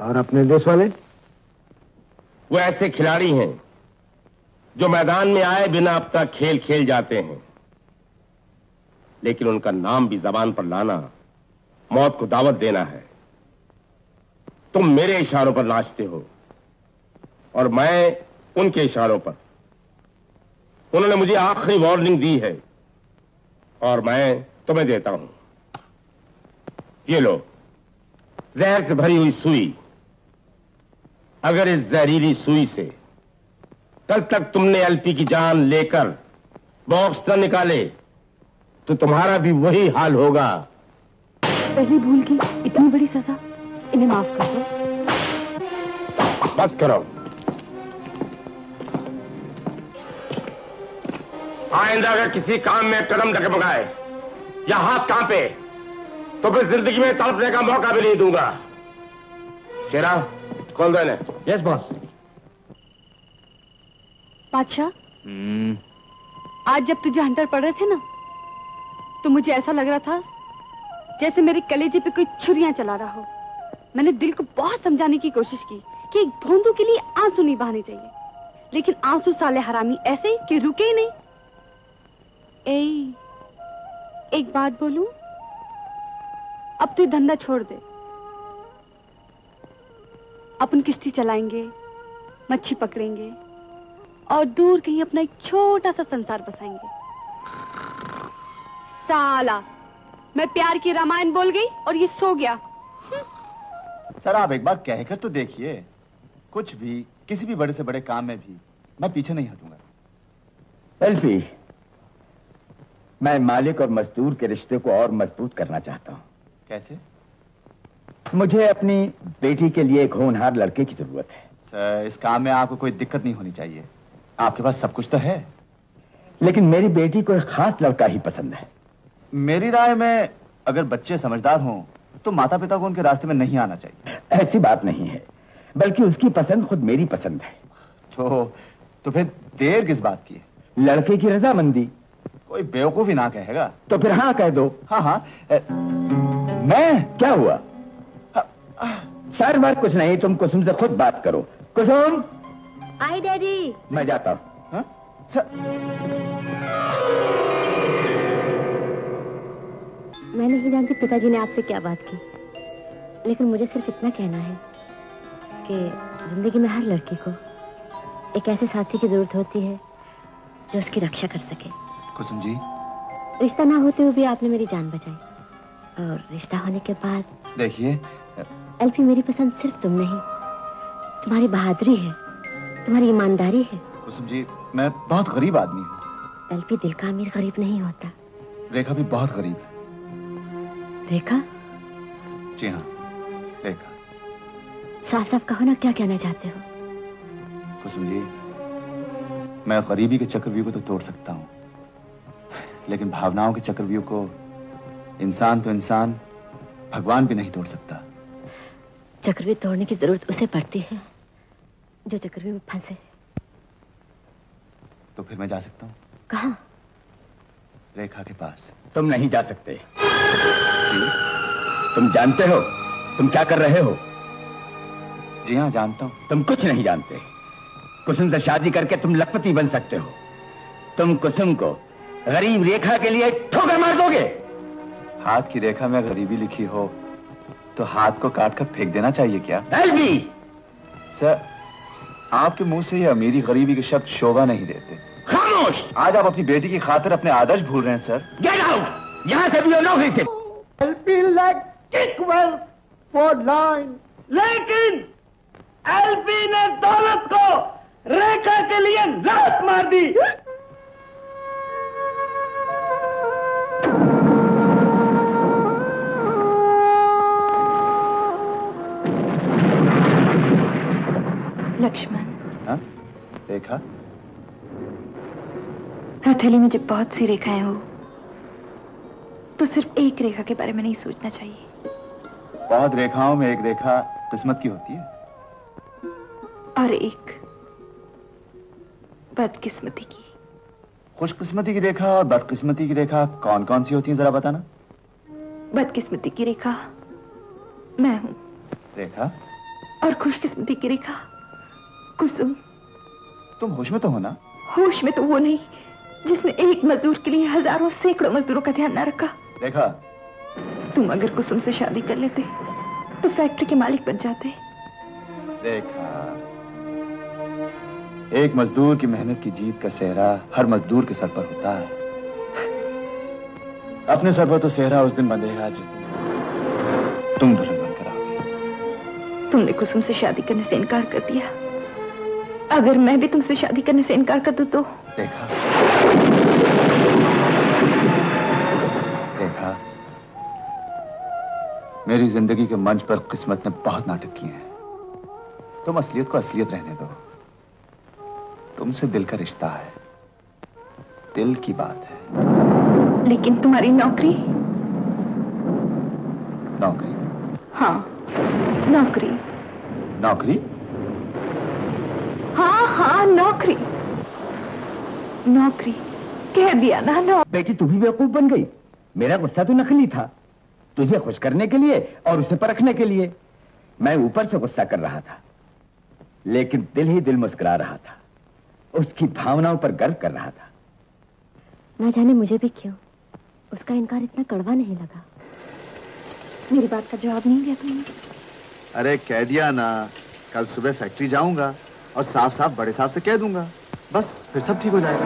और अपने देश वाले? वो ऐसे खिलाड़ी हैं जो मैदान में आए बिना अपना खेल खेल जाते हैं, लेकिन उनका नाम भी जबान पर लाना मौत को दावत देना है। तुम मेरे इशारों पर नाचते हो और मैं उनके इशारों पर। उन्होंने मुझे आखिरी वार्निंग दी है और मैं तुम्हें देता हूं। ये लो, जहर से भरी हुई सुई। अगर इस जहरीली सुई से कल तक तुमने एलपी की जान लेकर बॉक्स न निकाले तो तुम्हारा भी वही हाल होगा। पहली भूल की इतनी बड़ी सजा, इन्हें माफ कर दो। बस करो। आइंदा अगर किसी काम में कदम डगमगाए या हाथ कांपे तो फिर जिंदगी में तड़पने का मौका भी नहीं दूंगा। शेरा, खोल दो इन्हें। Yes boss. बादशाह, आज जब तुझे हंटर पड़ रहे थे ना, तो मुझे ऐसा लग रहा था जैसे मेरे कलेजे पे कोई छुरियां चला रहा हो। मैंने दिल को बहुत समझाने की कोशिश की कि एक भोंदू के लिए आंसू नहीं बहाने चाहिए, लेकिन आंसू साले हरामी ऐसे कि रुके ही नहीं। एक बात बोलूं, अब तू धंधा छोड़ दे। अपन किश्ती चलाएंगे, मच्छी पकड़ेंगे और दूर कहीं अपना एक छोटा सा संसार बसाएंगे। साला, मैं प्यार की रामायण बोल गई और ये सो गया। सर आप एक बार कहकर तो देखिए, कुछ भी किसी भी बड़े से बड़े काम में भी मैं पीछे नहीं हटूंगा। एल्फी, मैं मालिक और मजदूर के रिश्ते को और मजबूत करना चाहता हूं। कैसे? मुझे अपनी बेटी के लिए एक होनहार लड़के की जरूरत है। सर इस काम में आपको कोई दिक्कत नहीं होनी चाहिए, आपके पास सब कुछ तो है। लेकिन मेरी बेटी को एक खास लड़का ही पसंद है। मेरी राय में अगर बच्चे समझदार हों तो माता पिता को उनके रास्ते में नहीं आना चाहिए। ऐसी बात नहीं है, बल्कि उसकी पसंद खुद मेरी पसंद है। तो फिर देर किस बात की? लड़के की रजामंदी। कोई बेवकूफ ही ना कहेगा। तो फिर हाँ कह दो। हाँ। मैं क्या हुआ? सर बार कुछ नहीं, तुम कुसुम से खुद बात करो। कुसुम। आई डैडी। मैं जाता हूं। मैं नहीं जानती पिताजी ने आपसे क्या बात की, लेकिन मुझे सिर्फ इतना कहना है कि जिंदगी में हर लड़की को एक ऐसे साथी की जरूरत होती है जो उसकी रक्षा कर सके। कुसुम जी, रिश्ता ना होते हुए भी आपने मेरी जान बचाई, और रिश्ता होने के बाद देखिए एल्फी, मेरी पसंद सिर्फ तुम नहीं, तुम्हारी बहादुरी है, तुम्हारी ईमानदारी है। कुसुम जी, मैं बहुत गरीब आदमी हूँ। एल्फी, दिल का अमीर गरीब नहीं होता। रेखा भी बहुत गरीब है। रेखा? जी हाँ, रेखा। साफ साफ कहो ना, क्या कहना चाहते हो? कुसुम जी, मैं गरीबी के चक्रव्यूह को तो तोड़ सकता हूँ, लेकिन भावनाओं के चक्रव्यूह को इंसान तो इंसान, भगवान भी नहीं तोड़ सकता। चक्रव्यूह तोड़ने की जरूरत उसे पड़ती है जो चक्रव्यूह में फंसे। तो फिर मैं जा सकता हूँ? कहाँ? रेखा के पास। तुम नहीं जा सकते। तुम जानते हो तुम क्या कर रहे हो? जी हाँ, जानता हूँ। तुम कुछ नहीं जानते। कुसुम से शादी करके तुम लखपति बन सकते हो। तुम कुसुम को गरीब रेखा के लिए ठोकर मार दोगे। हाथ की रेखा में गरीबी लिखी हो तो हाथ को काट कर फेंक देना चाहिए क्या? एल्फी! सर, आपके मुंह से ये अमीरी गरीबी के शब्द शोभा नहीं देते। खामोश! आज आप अपनी बेटी की खातिर अपने आदर्श भूल रहे हैं सर। Get out! यहां से भी नौकरी से। Alfie like kick wealth for line, लेकिन एल्फी ने दौलत को रेखा के लिए लात मार दी। लक्ष्मण। हाँ? रेखा? हथेली में जब बहुत सी रेखाएं हो तो सिर्फ एक रेखा के बारे में नहीं सोचना चाहिए। बहुत रेखाओं में एक रेखा किस्मत की होती है और एक बदकिस्मती की। खुशकिस्मती की रेखा और बदकिस्मती की रेखा कौन कौन सी होती है, जरा बताना। बदकिस्मती की रेखा मैं हूं। रेखा? और खुशकिस्मती की रेखा कुसुम। तुम होश में तो हो ना? होश में तो वो नहीं जिसने एक मजदूर के लिए हजारों सैकड़ों मजदूरों का ध्यान न रखा। रेखा, तुम अगर कुसुम से शादी कर लेते तो फैक्ट्री के मालिक बन जाते। रेखा, एक मजदूर की मेहनत की जीत का सेहरा हर मजदूर के सर पर होता है। अपने सर पर तो सेहरा उस दिन बंधेगा जिस दिन तुम दुल्हन बनकर आओगे। तुमने कुसुम से शादी करने से इनकार कर दिया। अगर मैं भी तुमसे शादी करने से इनकार कर दूं तो? रेखा, रेखा, मेरी जिंदगी के मंच पर किस्मत ने बहुत नाटक किए हैं। तुम असलियत को असलियत रहने दो। तुमसे दिल का रिश्ता है, दिल की बात है। लेकिन तुम्हारी नौकरी? नौकरी? हाँ, नौकरी। नौकरी? हाँ हाँ, नौकरी। नौकरी कह दिया ना। बेटी तू भी बेवकूफ बन गई। मेरा गुस्सा तो नकली था, तुझे खुश करने के लिए और उसे परखने के लिए। मैं ऊपर से गुस्सा कर रहा था, लेकिन दिल ही दिल मुस्कुरा रहा था, उसकी भावनाओं पर गर्व कर रहा था। ना जाने मुझे भी क्यों उसका इनकार इतना कड़वा नहीं लगा। मेरी बात का जवाब नहीं दिया तुमने। अरे कह दिया ना, कल सुबह फैक्ट्री जाऊंगा और साफ साफ बड़े साहब से कह दूंगा, बस फिर सब ठीक हो जाएगा।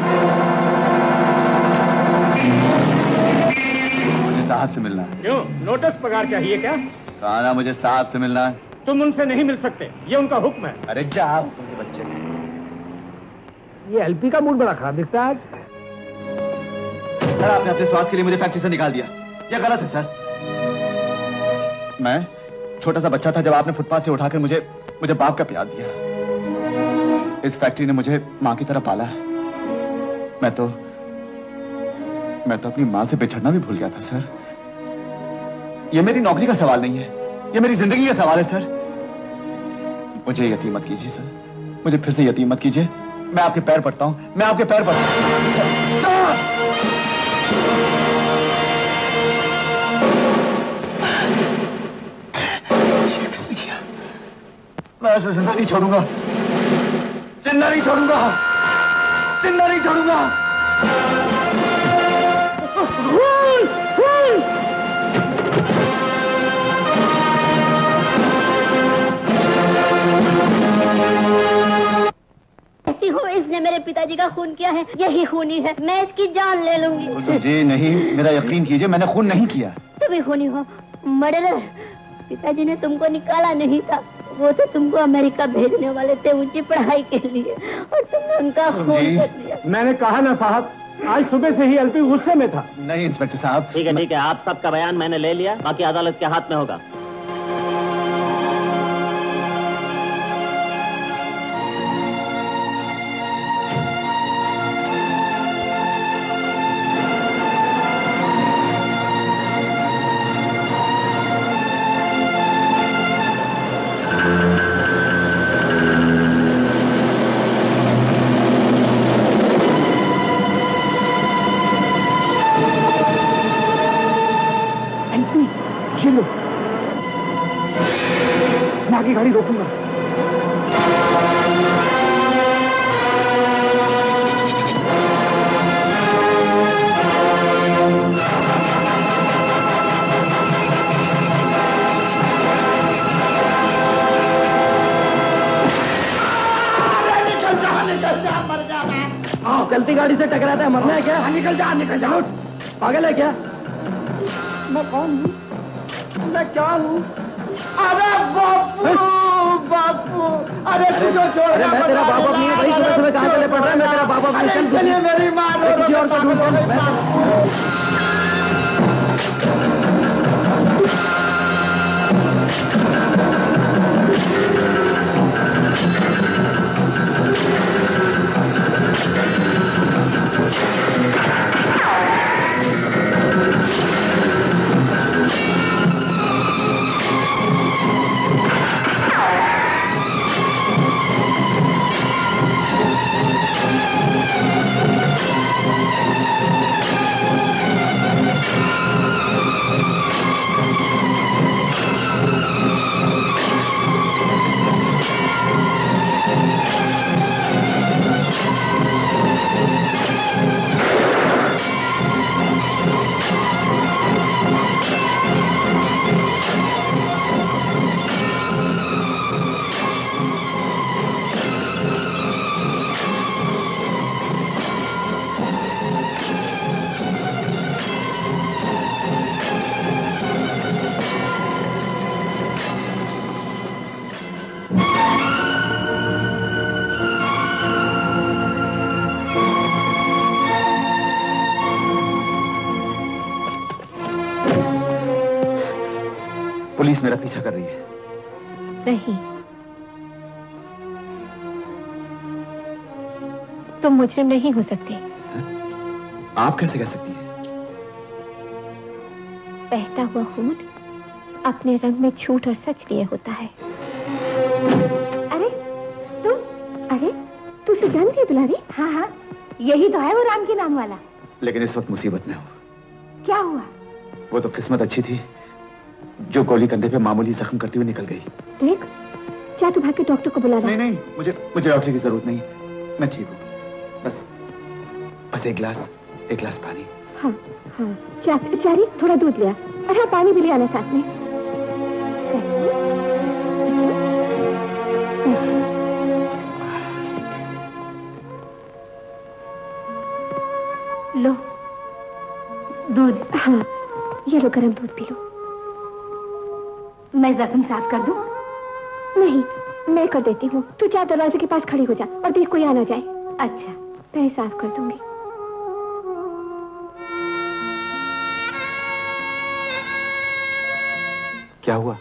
मुझे साहब से मिलना है। क्यों, नोटिस पगार चाहिए क्या? कहा ना मुझे साहब से मिलना है। तुम उनसे नहीं मिल सकते, ये उनका हुक्म है। अरे जाओ तुमके बच्चे। ये एलपी का मूड बड़ा खराब दिखता है आज। सर आपने अपने स्वार्थ के लिए मुझे फैक्ट्री से निकाल दिया, यह गलत है सर। मैं छोटा सा बच्चा था जब आपने फुटपाथ से उठाकर मुझे बाप का प्यार दिया। इस फैक्ट्री ने मुझे मां की तरह पाला है। मैं तो अपनी मां से बिछड़ना भी भूल गया था सर। यह मेरी नौकरी का सवाल नहीं है, यह मेरी जिंदगी का सवाल है सर। मुझे यतीम मत कीजिए सर, मुझे फिर से यतीम मत कीजिए। मैं आपके पैर पड़ता हूं, मैं आपके पैर पड़ता हूं। मैं ऐसे जिंदा नहीं छोड़ूंगा, जिंदा नहीं छोड़ूंगा, जिंदा नहीं छोड़ूंगा। हो इसने मेरे पिताजी का खून किया है, यही खूनी है, मैं इसकी जान ले लूंगी। जी नहीं, मेरा यकीन कीजिए, मैंने खून नहीं किया। तुम ही खूनी हो, मर्डरर। पिताजी ने तुमको निकाला नहीं था, वो तो तुमको अमेरिका भेजने वाले थे ऊंची पढ़ाई के लिए, और तुमने उनका खून कर दिया। मैंने कहा ना साहब, आज सुबह से ही एलपी गुस्से में था। नहीं इंस्पेक्टर साहब। ठीक है, आप सबका बयान मैंने ले लिया, बाकी अदालत के हाथ में होगा। मैं आगे गाड़ी रोकूंगा। चलती गाड़ी से टकराता है, मरना है क्या? निकल जा, निकल जा। पागल है क्या? मैं कौन हूँ? मैं क्या हूँ? अरे बापू, बापू, अरे तुझे छोड़। अरे मैं तेरा बाप नहीं है भाई, सुबह सुबह कहाँ चले पड़ रहा है? मैं तेरा बाप नहीं। चल चलिए, मेरी माँ किसी और को ढूंढ। पुलिस मेरा पीछा कर रही है। नहीं, तुम मुजरिम नहीं हो सकते। आप कैसे कह सकती हैं? बहता हुआ खून अपने रंग में झूठ और सच लिए होता है। अरे तू उसे जानती है दुलारी? हाँ हाँ, यही तो है वो राम के नाम वाला। लेकिन इस वक्त मुसीबत में हूँ। क्या हुआ? वो तो किस्मत अच्छी थी जो गोली कंधे पे मामूली जख्म करती हुई निकल गई। देख, क्या तू भाग के डॉक्टर को बुला रहा? नहीं नहीं, मुझे डॉक्टर की जरूरत नहीं, मैं ठीक हूँ। बस एक गिलास पानी। हाँ हाँ, चारी थोड़ा दूध लिया, और हाँ पानी भी ले आना साथ में। लो दूध। हाँ, ये लो गरम दूध पी लो। मैं जख्म साफ कर दूं? नहीं, मैं कर देती हूँ। तू जा दरवाजे के पास खड़ी हो जा और देख कोई आ ना जाए। अच्छा, मैं साफ कर दूंगी। क्या हुआ?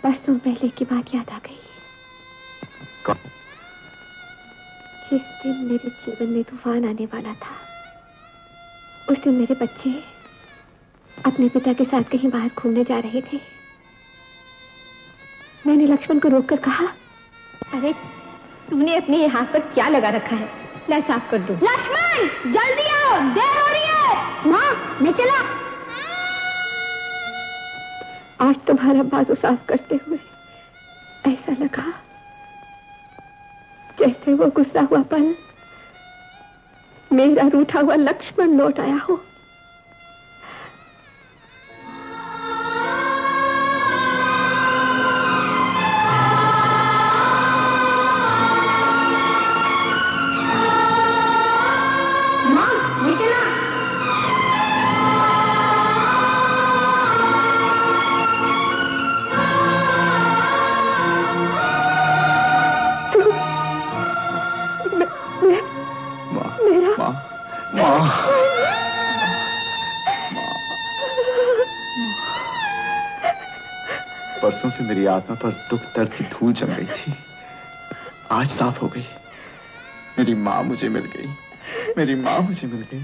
परसों पहले की बात याद आ गई। कौन? जिस दिन मेरे जीवन में तूफान आने वाला था, उस दिन मेरे बच्चे अपने पिता के साथ कहीं बाहर घूमने जा रहे थे। मैंने लक्ष्मण को रोककर कहा, अरे तूने अपने हाथ पर क्या लगा रखा है? ला साफ कर दो। लक्ष्मण जल्दी आओ, देर हो रही है। माँ मैं चला। आज तुम्हारा बाजू साफ करते हुए ऐसा लगा जैसे वो गुस्सा हुआ पल मेरा रूठा हुआ लक्ष्मण लौट आया हो। परसों से मेरी आत्मा पर दुख दर्द की धूल जम गई थी, आज साफ हो गई। मेरी माँ मुझे मिल गई, मेरी माँ मुझे मिल गई।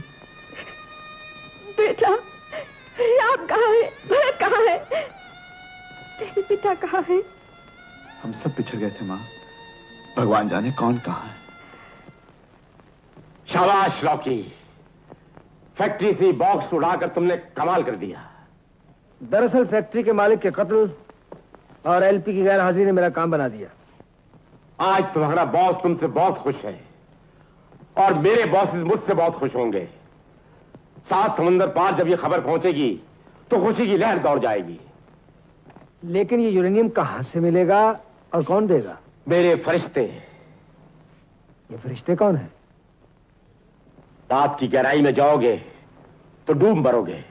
बेटा, राम कहाँ है? भरत कहाँ है? तेरे पिता कहाँ है? हम सब बिछड़ गए थे माँ, भगवान जाने कौन कहाँ है। शाबाश रॉकी, फैक्ट्री से बॉक्स उड़ाकर तुमने कमाल कर दिया। दरअसल फैक्ट्री के मालिक के कत्ल और एलपी की गैर हाजिरी ने मेरा काम बना दिया। आज तुम्हारा बॉस तुमसे बहुत खुश है और मेरे बॉसेस मुझसे बहुत खुश होंगे। 7 समंदर पार जब ये खबर पहुंचेगी तो खुशी की लहर दौड़ जाएगी। लेकिन ये यूरेनियम कहां से मिलेगा और कौन देगा? मेरे फरिश्ते। ये फरिश्ते कौन है? रात की गहराई में जाओगे तो डूब मरोगे।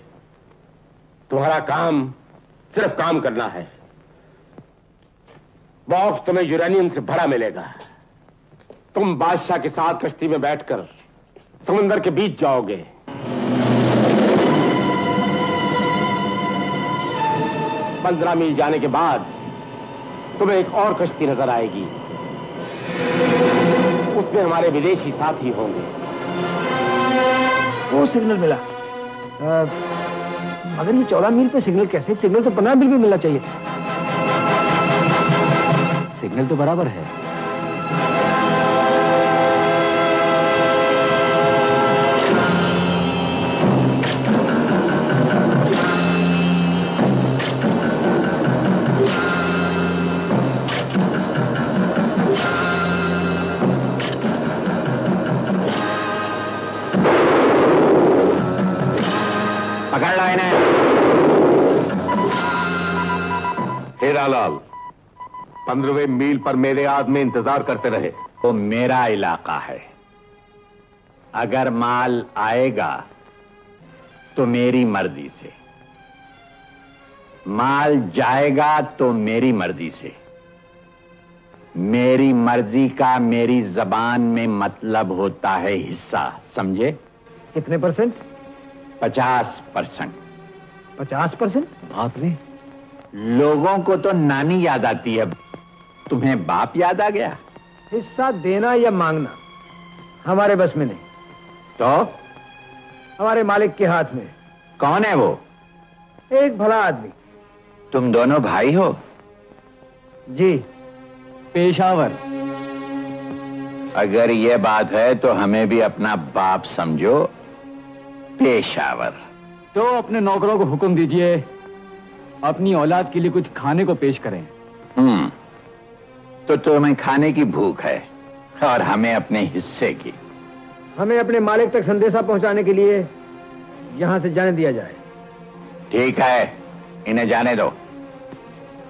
तुम्हारा काम सिर्फ काम करना है। बॉक्स तुम्हें यूरेनियम से भरा मिलेगा। तुम बादशाह के साथ कश्ती में बैठकर समंदर के बीच जाओगे। 15 मील जाने के बाद तुम्हें एक और कश्ती नजर आएगी। उसमें हमारे विदेशी साथी होंगे। वो सिग्नल मिला। मगर ये 14 मील पे सिग्नल कैसे? सिग्नल तो 15 मील पे मिलना चाहिए। सिग्नल तो बराबर है। पकड़ लो इन्हें। हीरालाल, 15वें मील पर मेरे आदमी इंतजार करते रहे। वो मेरा इलाका है, अगर माल आएगा तो मेरी मर्जी से, माल जाएगा तो मेरी मर्जी से। मेरी मर्जी का मेरी जबान में मतलब होता है हिस्सा, समझे? कितने परसेंट? 50%। 50%? बाप रे, लोगों को तो नानी याद आती है, तुम्हें बाप याद आ गया? हिस्सा देना या मांगना हमारे बस में नहीं। तो हमारे मालिक के हाथ में। कौन है वो? एक भला आदमी तुम दोनों भाई हो? जी। पेशावर। अगर ये बात है तो हमें भी अपना बाप समझो, पेशावर। तो अपने नौकरों को हुक्म दीजिए अपनी औलाद के लिए कुछ खाने को पेश करें। तो तुम्हें खाने की भूख है और हमें अपने हिस्से की। हमें अपने मालिक तक संदेशा पहुंचाने के लिए यहां से जाने दिया जाए। ठीक है, इन्हें जाने दो।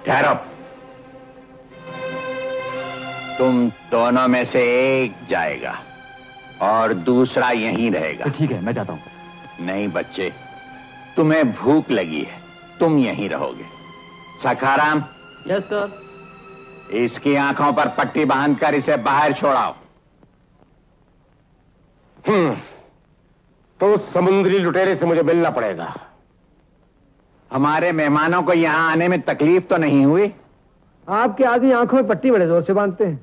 ठहरो, तुम दोनों में से एक जाएगा और दूसरा यहीं रहेगा। तो ठीक है, मैं जाता हूं। नहीं बच्चे, तुम्हें भूख लगी है, तुम यहीं रहोगे। सखाराम। Yes sir. इसकी आंखों पर पट्टी बांधकर इसे बाहर छोड़ाओ। तो उस समुद्री लुटेरे से मुझे मिलना पड़ेगा। हमारे मेहमानों को यहां आने में तकलीफ तो नहीं हुई? आपके आदमी आंखों में पट्टी बड़े जोर से बांधते हैं।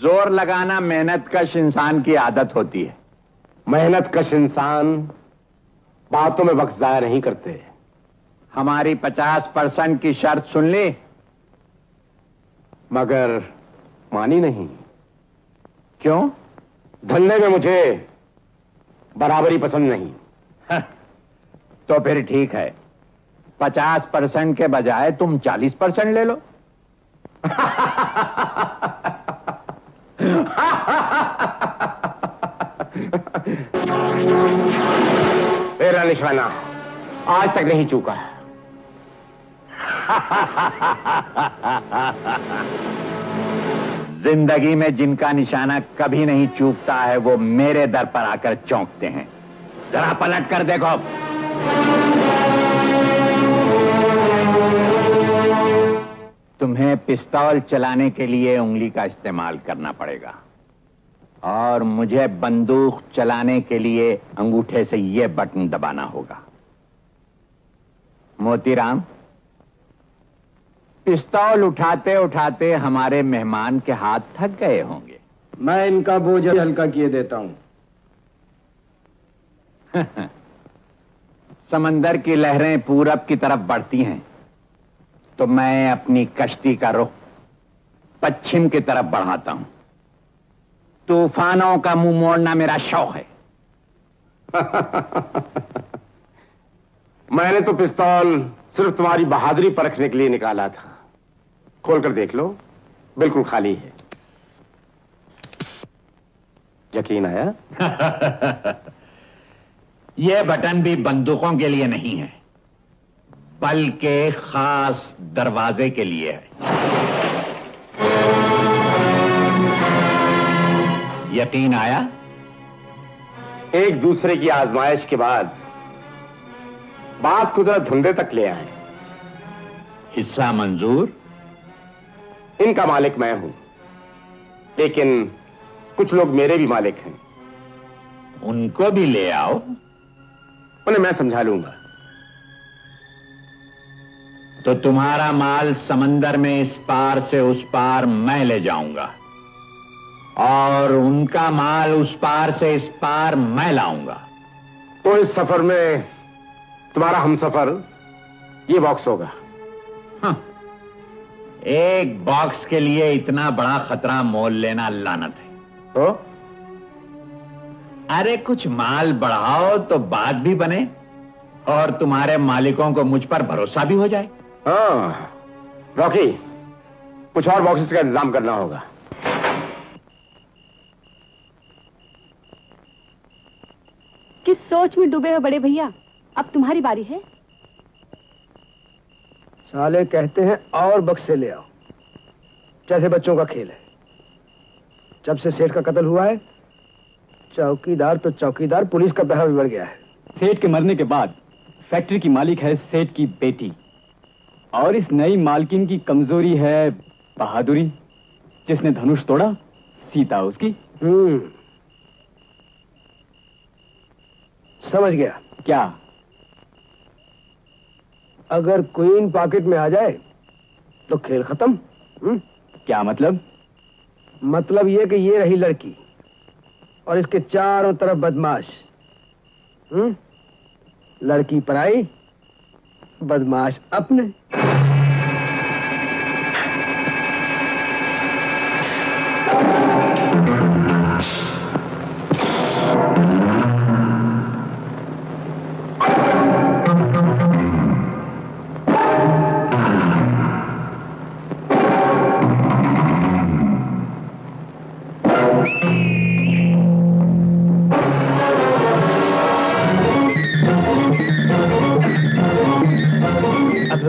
जोर लगाना मेहनत कश इंसान की आदत होती है। मेहनत कश इंसान बातों में वक्त जाया नहीं करते। हमारी 50% की शर्त सुन ली, मगर मानी नहीं। क्यों? धंधे में मुझे बराबरी पसंद नहीं। तो फिर ठीक है, 50% के बजाय तुम 40% ले लो। तेरा निशाना आज तक नहीं चूका। जिंदगी में जिनका निशाना कभी नहीं चूकता है वो मेरे दर पर आकर चौंकते हैं। जरा पलट कर देखो। तुम्हें पिस्तौल चलाने के लिए उंगली का इस्तेमाल करना पड़ेगा और मुझे बंदूक चलाने के लिए अंगूठे से यह बटन दबाना होगा। मोतीराम, पिस्तौल उठाते उठाते हमारे मेहमान के हाथ थक गए होंगे। मैं इनका बोझ हल्का किए देता हूं। समंदर की लहरें पूरब की तरफ बढ़ती हैं तो मैं अपनी कश्ती का रुख पश्चिम की तरफ बढ़ाता हूं। तूफानों का मुंह मोड़ना मेरा शौक है। मैंने तो पिस्तौल सिर्फ तुम्हारी बहादुरी परखने के लिए निकाला था। खोलकर देख लो, बिल्कुल खाली है। यकीन आया? यह बटन भी बंदूकों के लिए नहीं है, बल्कि खास दरवाजे के लिए है। यकीन आया? एक दूसरे की आजमाइश के बाद बात को जरा धुंधे तक ले आए। हिस्सा मंजूर? इनका मालिक मैं हूं, लेकिन कुछ लोग मेरे भी मालिक हैं। उनको भी ले आओ। उन्हें मैं समझा लूंगा। तो तुम्हारा माल समंदर में इस पार से उस पार मैं ले जाऊंगा और उनका माल उस पार से इस पार मैं लाऊंगा। तो इस सफर में तुम्हारा हमसफर ये बॉक्स होगा। हाँ, एक बॉक्स के लिए इतना बड़ा खतरा मोल लेना लानत है। तो अरे कुछ माल बढ़ाओ तो बात भी बने और तुम्हारे मालिकों को मुझ पर भरोसा भी हो जाए। हाँ, रॉकी, कुछ और बॉक्सेस का इंतजाम करना होगा। किस सोच में डूबे हो बड़े भैया? अब तुम्हारी बारी है। साले कहते हैं और बक्से ले आओ, जैसे बच्चों का खेल है। जब से सेठ का कत्ल हुआ है, चौकीदार तो चौकीदार, पुलिस का पहरा भी बढ़ गया है। सेठ के मरने के बाद फैक्ट्री की मालिक है सेठ की बेटी, और इस नई मालकिन की कमजोरी है बहादुरी। जिसने धनुष तोड़ा सीता उसकी। समझ गया। क्या? अगर क्वीन पॉकेट में आ जाए तो खेल खत्म। क्या मतलब? मतलब ये कि ये रही लड़की और इसके चारों तरफ बदमाश। लड़की पराई, बदमाश अपने।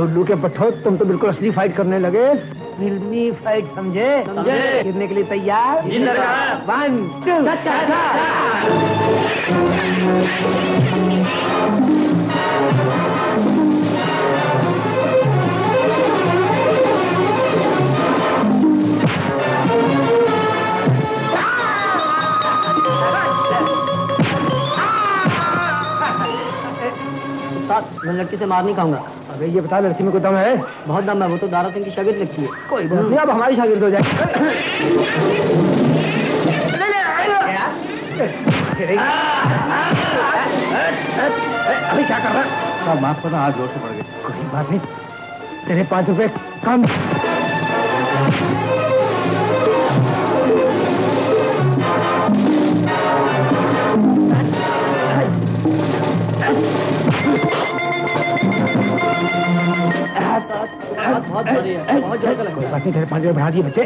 उल्लू के पट्टो, तुम तो बिल्कुल असली फाइट करने लगे। फिल्मी फाइट समझे? गिरने के लिए तैयार? 1 2 मैं लड़की से मार नहीं खाऊंगा। अबे ये बता, लड़की में कोई दम है? बहुत दम है, वो तो दारा सिंह की शागिर्द लगती है। कोई बात नहीं, अब हमारी शागिर्द हो जाए। अभी क्या कर रहा है? माफ करना, हाथ जोर से पड़ गए। कोई बात नहीं, तेरे 5 रुपए कम। बहुत बड़ी है, बहुत जोर का लग रहा है। बाकी तेरे 5 रुपए बढ़ा दिए बच्चे।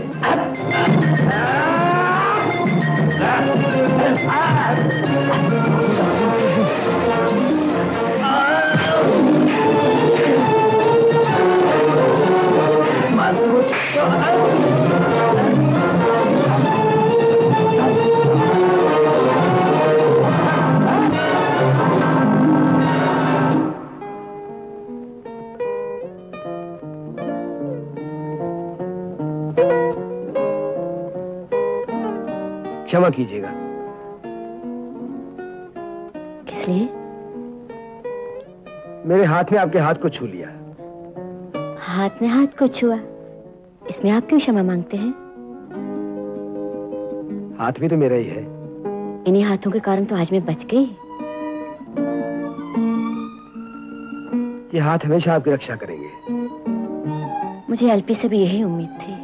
क्षमा कीजिएगा। किस लिए? मेरे हाथ में आपके हाथ को छू लिया। हाथ ने हाथ को छुआ, इसमें आप क्यों क्षमा मांगते हैं? हाथ भी तो मेरा ही है। इन्हीं हाथों के कारण तो आज मैं बच गई। ये हाथ हमेशा आपकी रक्षा करेंगे। मुझे एलपी से भी यही उम्मीद थी।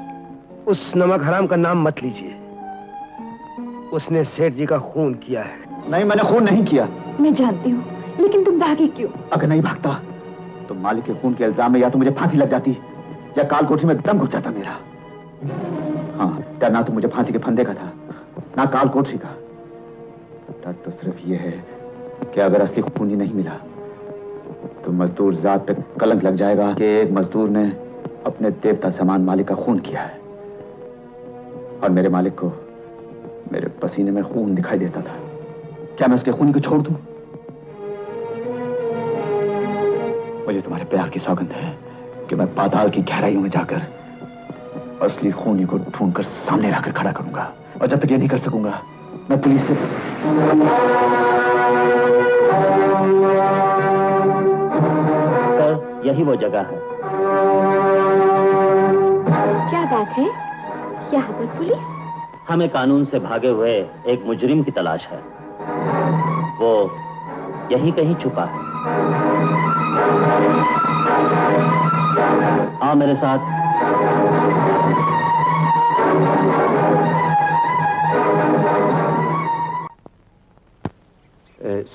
उस नमक हराम का नाम मत लीजिए। उसने सेठ जी का खून किया है। नहीं, मैंने खून नहीं किया। मैं जानती हूँ, लेकिन तुम भागे क्यों? अगर नहीं भागता तो मालिक के खून के इल्जाम में या तो मुझे फांसी लग जाती या काल कोठरी में दम घुट जाता मेरा। हाँ, डर ना तो मुझे फांसी के फंदे का था, ना काल कोठरी का। डर तो सिर्फ ये है कि अगर असली खून ही नहीं मिला तो मजदूर जात पे कलंक लग जाएगा कि एक मजदूर ने अपने देवता समान मालिक का खून किया है। और मेरे मालिक को मेरे पसीने में खून दिखाई देता था। क्या मैं उसके खून को छोड़ दूं? मुझे तुम्हारे प्यार की सौगंध है कि मैं पाताल की गहराइयों में जाकर असली खूनी को ढूंढकर सामने लाकर खड़ा करूंगा। और जब तक ये नहीं कर सकूंगा मैं पुलिस से सर, यही वो जगह है। क्या बात है? यहाँ पर पुलिस? हमें कानून से भागे हुए एक मुजरिम की तलाश है। वो यहीं कहीं छुपा है। आओ मेरे साथ।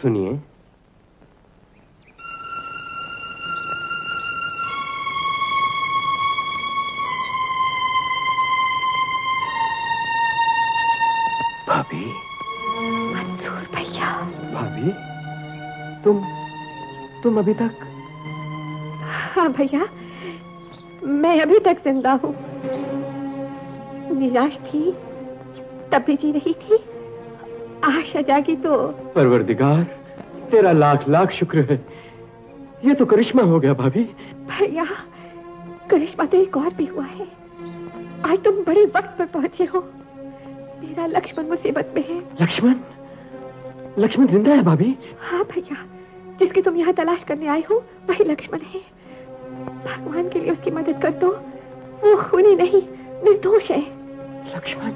सुनिए, भाभी। मंसूर भैया। भाभी, तुम अभी तक? हाँ भैया, मैं अभी तक जिंदा हूँ। निराश थी तब भी जी रही थी, आशा जागी तो। परवरदिगार, तेरा लाख लाख शुक्र है। ये तो करिश्मा हो गया भाभी। भैया, करिश्मा तो एक और भी हुआ है। आज तुम बड़े वक्त पर पहुंचे हो। मेरा लक्ष्मण मुसीबत में है। लक्ष्मण? लक्ष्मण जिंदा है भाभी? हाँ भैया, जिसकी तुम यहाँ तलाश करने आए हो वही लक्ष्मण है। भगवान के लिए उसकी मदद कर दो। वो खूनी नहीं, निर्दोष है। लक्ष्मण?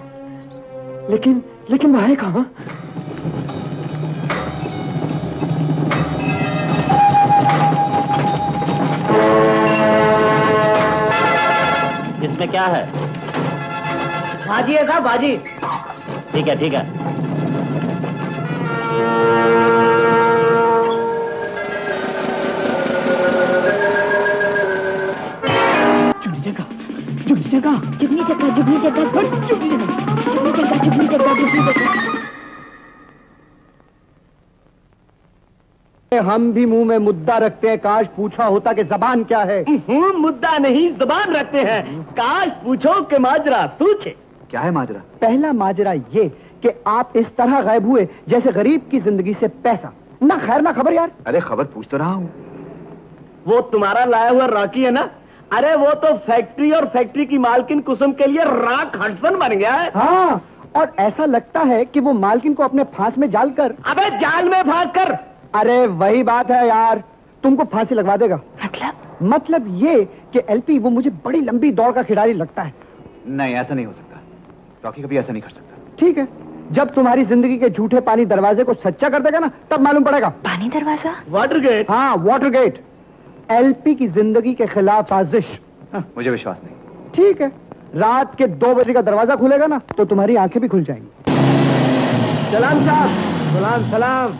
लेकिन वह है कहाँ? क्या है? भाजी है साहब, भाजी। ठीक है ठीक है। जुगनी जगह, जुगनी जगह, जुगनी जगह, जुगनी जगह, जुगनी जगह, जुगनी जगह। हम भी मुंह में मुद्दा रखते हैं, काश पूछा होता कि जबान क्या है। मुद्दा नहीं, जबान रखते हैं। काश पूछो कि माजरा सूझे। क्या है माजरा? पहला माजरा ये कि आप इस तरह गायब हुए जैसे गरीब की जिंदगी से पैसा। ना खैर ना खबर यार। अरे खबर पूछ तो रहा हूं। वो तुम्हारा लाया हुआ राकी है ना? अरे वो तो फैक्ट्री और फैक्ट्री की मालकिन कुसुम के लिए राक हडसन बन गया है। हाँ, और ऐसा लगता है कि वो मालकिन को अपने फांस में जाल कर। अबे जाल में फांस कर। अरे वही बात है यार, तुमको फांसी लगवा देगा। मतलब ये कि एलपी वो मुझे बड़ी लंबी दौड़ का खिलाड़ी लगता है। नहीं, ऐसा नहीं हो सकता। रॉकी कभी ऐसा नहीं कर सकता। ठीक है, जब तुम्हारी जिंदगी के झूठे पानी दरवाजे को सच्चा कर देगा ना, तब मालूम पड़ेगा। पानी दरवाजा? Water gate. हाँ, वाटर गेट। एलपी की जिंदगी के खिलाफ साजिश। मुझे विश्वास नहीं। ठीक है, रात के 2 बजे का दरवाजा खुलेगा ना, तो तुम्हारी आंखें भी खुल जाएंगी। सलाम साहब। सलाम सलाम।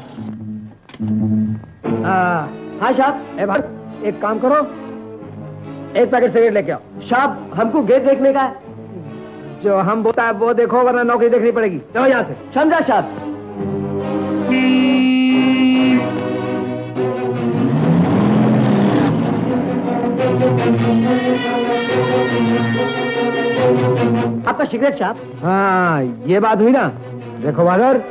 हाँ साहब, एक काम करो, एक पैकेट सिगरेट लेके आओ। साहब हमको गेट देखने का है। जो हम बोलता है वो देखो, वरना नौकरी देखनी पड़ेगी। चलो यहाँ से। समझा साहब? आपका सिगरेट साहब। हाँ, ये बात हुई ना। देखो बहादुर,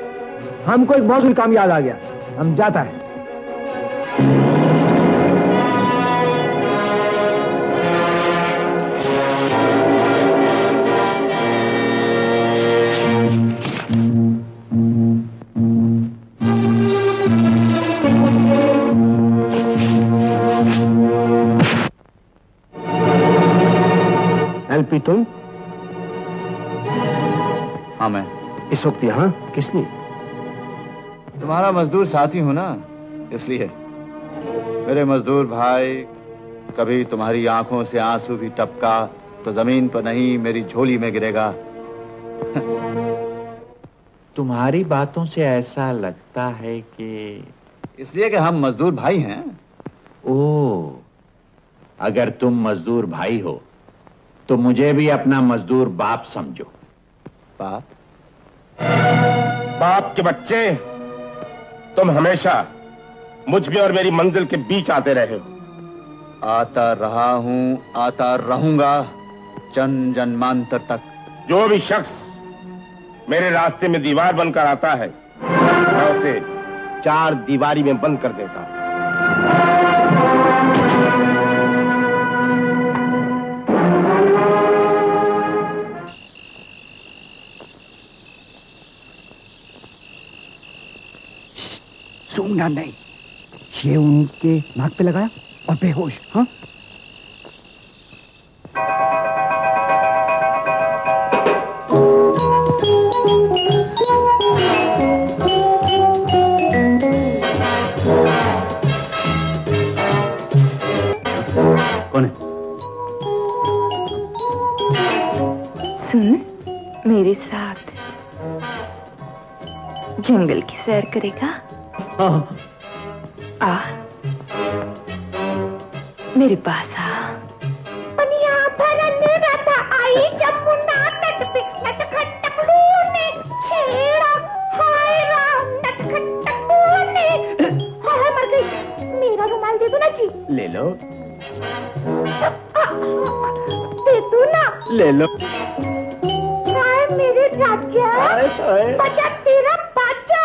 हमको एक बहुत काम याद आ गया। हम जाता है। एलपी तुम? हाँ मैं। इस वक्त यहाँ किस लिए? तुम्हारा मजदूर साथी हूं ना, इसलिए। मेरे मजदूर भाई, कभी तुम्हारी आंखों से आंसू भी टपका तो जमीन पर नहीं मेरी झोली में गिरेगा। तुम्हारी बातों से ऐसा लगता है कि इसलिए कि हम मजदूर भाई हैं। ओह, अगर तुम मजदूर भाई हो तो मुझे भी अपना मजदूर बाप समझो। बाप? बाप के बच्चे, तुम हमेशा मुझ में और मेरी मंजिल के बीच आते रहे हो। आता रहा हूं, आता रहूंगा, जन जन्मांतर तक। जो भी शख्स मेरे रास्ते में दीवार बनकर आता है, मैं उसे 4 दीवारी में बंद कर देता। सूंघना नहीं। ये उनके नाक पे लगाया और बेहोश। हाँ, कौन है? सुन, मेरे साथ जंगल की सैर करेगा? आ, मेरे पास आ। पनिया भरन रथ आई जमुना तट पे, नटखट ने छेड़ा। हाय राम, नटखट ने। हाय मर गई। मेरा रुमाल दे दो ना जी। ले लो। दे दो ना। ले लो। हाय मेरे राजा, बचा तेरा बाजा।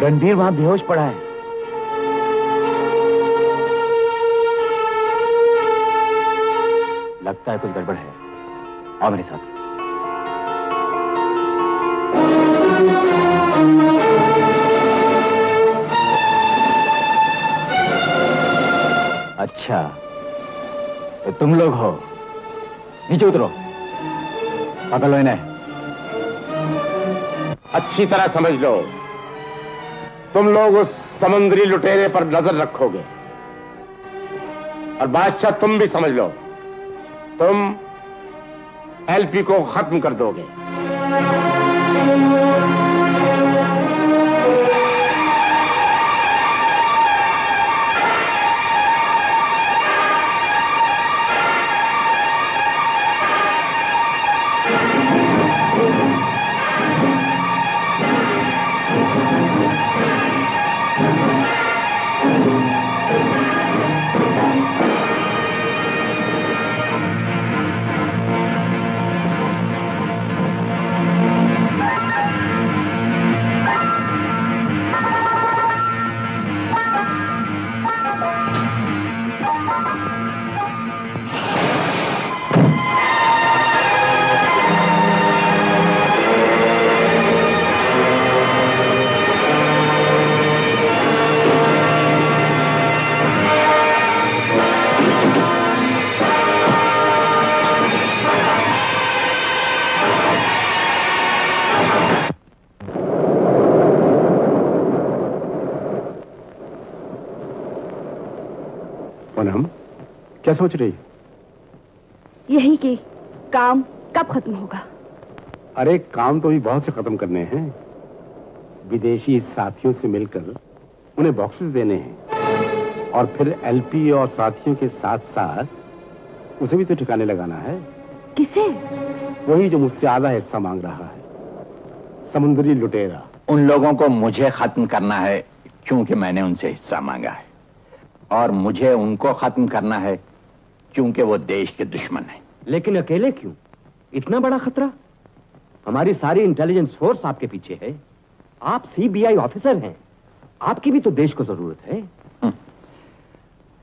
रणबीर वहां बेहोश पड़ा है। लगता है कुछ गड़बड़ है। आओ मेरे साथ। अच्छा, तो तुम लोग हो? नीचे उतरो। पकड़ लो इन्हें। अच्छी तरह समझ लो, तुम लोग उस समुद्री लुटेरे पर नजर रखोगे और बादशाह तुम भी समझ लो, तुम एलपी को खत्म कर दोगे। क्या सोच रही? यही कि काम कब खत्म होगा। अरे काम तो भी बहुत से खत्म करने हैं। विदेशी साथियों से मिलकर उन्हें बॉक्सेस देने हैं और फिर एलपी और साथियों के साथ साथ उसे भी तो ठिकाने लगाना है। किसे? वही जो मुझसे आधा हिस्सा मांग रहा है, समुद्री लुटेरा। उन लोगों को मुझे खत्म करना है क्योंकि मैंने उनसे हिस्सा मांगा है, और मुझे उनको खत्म करना है क्योंकि वो देश के दुश्मन हैं। लेकिन अकेले क्यों? इतना बड़ा खतरा? हमारी सारी इंटेलिजेंस फोर्स आपके पीछे है। आप सीबीआई ऑफिसर हैं, आपकी भी तो देश को जरूरत है।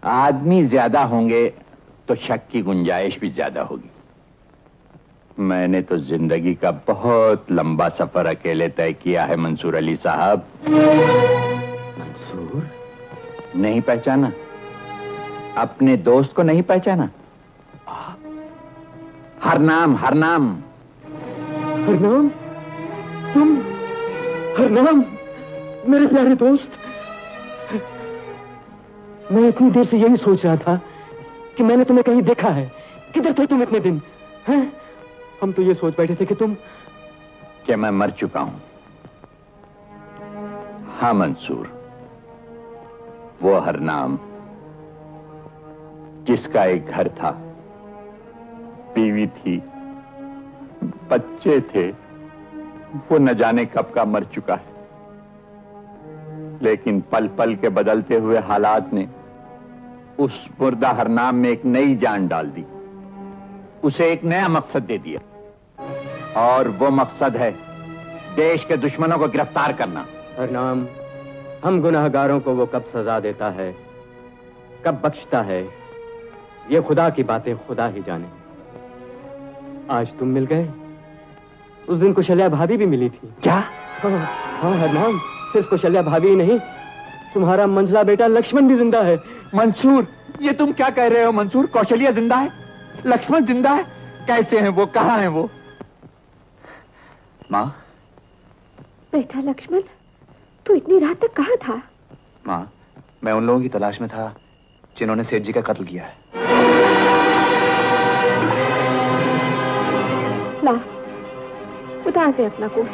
आदमी ज्यादा होंगे तो शक की गुंजाइश भी ज्यादा होगी। मैंने तो जिंदगी का बहुत लंबा सफर अकेले तय किया है मंसूर अली साहब। मंसूर? नहीं पहचाना? अपने दोस्त को नहीं पहचाना? हरनाम, हरनाम। हरनाम? तुम? हरनाम? मेरे प्यारे दोस्त, मैं इतनी देर से यही सोच रहा था कि मैंने तुम्हें कहीं देखा है। किधर थे तुम इतने दिन? हैं? हम तो ये सोच बैठे थे कि मैं मर चुका हूं। हाँ मंसूर, वो हरनाम जिसका एक घर था, बीवी थी, बच्चे थे, वो न जाने कब का मर चुका है। लेकिन पल पल के बदलते हुए हालात ने उस मुर्दा हरनाम में एक नई जान डाल दी, उसे एक नया मकसद दे दिया, और वो मकसद है देश के दुश्मनों को गिरफ्तार करना। हरनाम, हम गुनाहगारों को वो कब सजा देता है, कब बख्शता है, ये खुदा की बातें खुदा ही जाने। आज तुम मिल गए, उस दिन कुशल्या भाभी भी मिली थी। क्या? हाँ हरनाम, सिर्फ कुशल्या भाभी ही नहीं, तुम्हारा मंझला बेटा लक्ष्मण भी जिंदा है। मंसूर, ये तुम क्या कह रहे हो मंसूर? कौशल्या जिंदा है? लक्ष्मण जिंदा है? कैसे हैं वो? कहाँ हैं वो? माँ? बेटा लक्ष्मण, तू इतनी रात तक कहाँ था? माँ, मैं उन लोगों की तलाश में था जिन्होंने सेठ जी का कत्ल किया है। ला, उतार दे अपना कोट।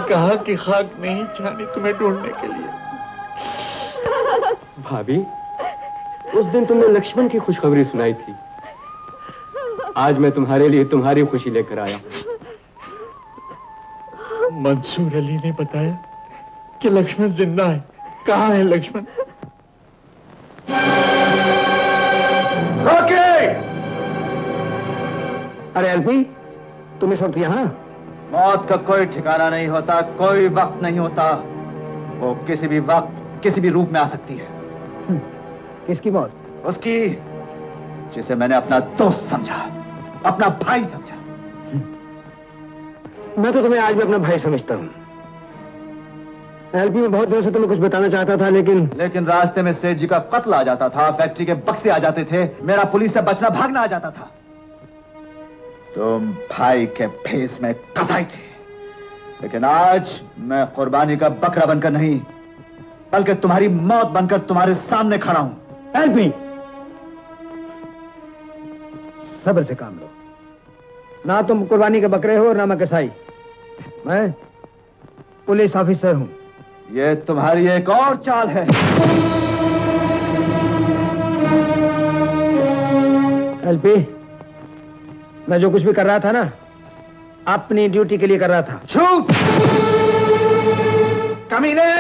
कहाँ की खाक नहीं जानी तुम्हें ढूंढने के लिए। भाभी, उस दिन तुमने लक्ष्मण की खुशखबरी सुनाई थी, आज मैं तुम्हारे लिए तुम्हारी खुशी लेकर आया। मंसूर अली ने बताया कि लक्ष्मण जिंदा है। कहाँ है लक्ष्मण? अरे एलपी, तुम इस वक्त यहाँ? मौत का कोई ठिकाना नहीं होता, कोई वक्त नहीं होता। वो किसी भी वक्त किसी भी रूप में आ सकती है। किसकी मौत? उसकी जिसे मैंने अपना दोस्त समझा, अपना भाई समझा। मैं तो तुम्हें आज भी अपना भाई समझता हूँ। एलपी में बहुत दिनों से तुम्हें कुछ बताना चाहता था, लेकिन रास्ते में सेठ जी का कत्ल आ जाता था, फैक्ट्री के बक्से आ जाते थे, मेरा पुलिस से बचना भागना आ जाता था। तुम भाई के भेस में कसाई थे, लेकिन आज मैं कुर्बानी का बकरा बनकर नहीं, बल्कि तुम्हारी मौत बनकर तुम्हारे सामने खड़ा हूं। एलपी, सब्र से काम लो। ना तुम कुर्बानी के बकरे हो और ना मैं कसाई। मैं पुलिस ऑफिसर हूं। ये तुम्हारी एक और चाल है। एलपी, मैं जो कुछ भी कर रहा था ना, अपनी ड्यूटी के लिए कर रहा था। चुप कमीने!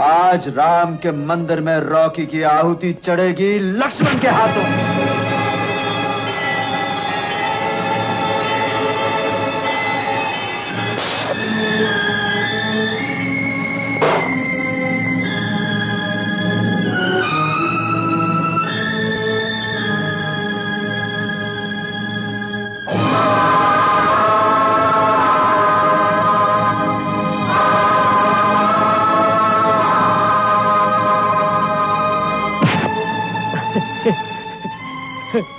आज राम के मंदिर में रॉकी की आहुति चढ़ेगी लक्ष्मण के हाथों।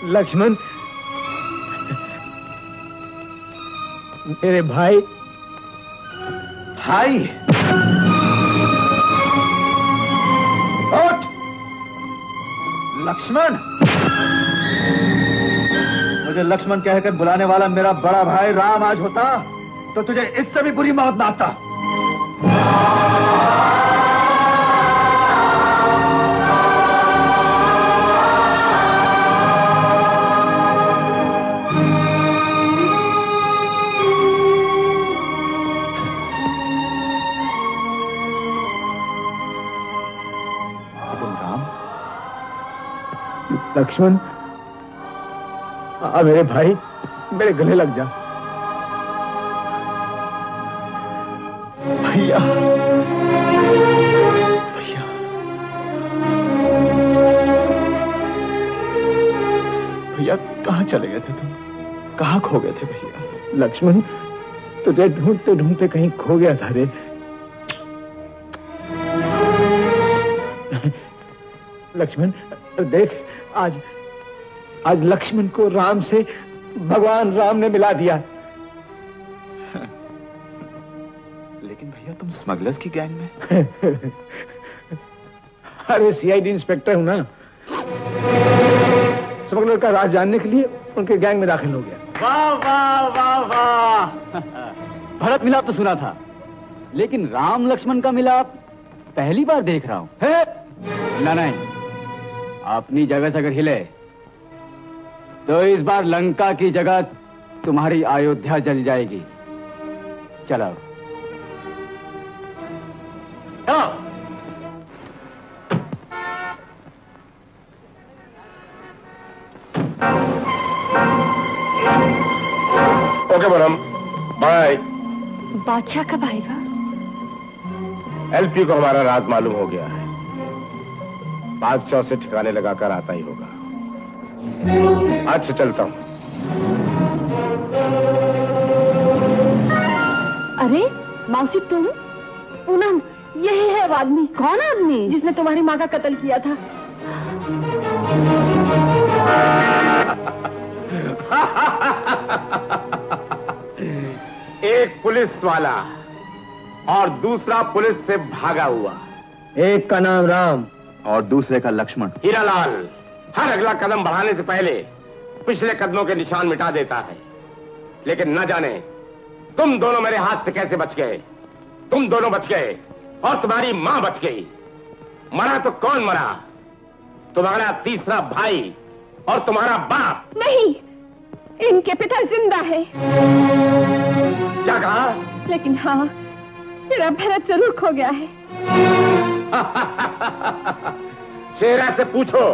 लक्ष्मण, मेरे भाई। भाई? उठ! लक्ष्मण! मुझे लक्ष्मण कहकर बुलाने वाला मेरा बड़ा भाई राम आज होता तो तुझे इससे भी बुरी मौत ना आता। लक्ष्मण, मेरे भाई, मेरे गले लग जा। भैया, भैया, भैया कहाँ चले गए थे तुम? कहाँ खो गए थे भैया? लक्ष्मण, तुझे ढूंढते ढूंढते कहीं खो गया था रे। लक्ष्मण देख, आज लक्ष्मण को राम से भगवान राम ने मिला दिया। लेकिन भैया तुम स्मगलर्स की गैंग में? अरे सीआईडी इंस्पेक्टर हूं ना। स्मगलर का राज जानने के लिए उनके गैंग में दाखिल हो गया। वाह वाह वाह वाह! भरत मिलाप तो सुना था, लेकिन राम लक्ष्मण का मिलाप पहली बार देख रहा हूं। ना नहीं, अपनी जगह से अगर हिले तो इस बार लंका की जगह तुम्हारी अयोध्या जल जाएगी। चलो। Okay madam, bye. बादशाह कब आएगा? एलपी को हमारा राज मालूम हो गया है। बादशाह से ठिकाने लगाकर आता ही होगा। आज से चलता हूं। अरे मौसी, तुम? पूनम, यही है वो आदमी। कौन आदमी? जिसने तुम्हारी माँ का कत्ल किया था। एक पुलिस वाला और दूसरा पुलिस से भागा हुआ। एक का नाम राम और दूसरे का लक्ष्मण। हीरालाल हर अगला कदम बढ़ाने से पहले पिछले कदमों के निशान मिटा देता है, लेकिन न जाने तुम दोनों मेरे हाथ से कैसे बच गए। तुम दोनों बच गए और तुम्हारी मां बच गई। मरा तो कौन मरा? तुम्हारा तीसरा भाई और तुम्हारा बाप। नहीं, इनके पिता जिंदा है। क्या कहा? लेकिन हाँ, मेरा भरत जरूर खो गया है। शेरा से पूछो,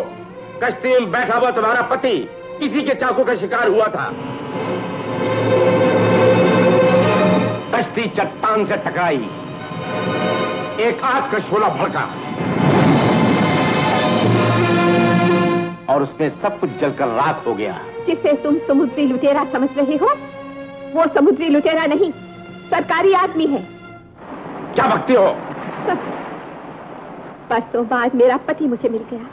कश्ती में बैठा हुआ तुम्हारा पति इसी के चाकू का शिकार हुआ था। कश्ती चट्टान से टकराई, एक आग का शोला भड़का और उसमें सब कुछ जलकर राख हो गया। जिसे तुम समुद्री लुटेरा समझ रहे हो, वो समुद्री लुटेरा नहीं, सरकारी आदमी है। क्या बकती हो? परसों बाद मेरा पति मुझे मिल गया,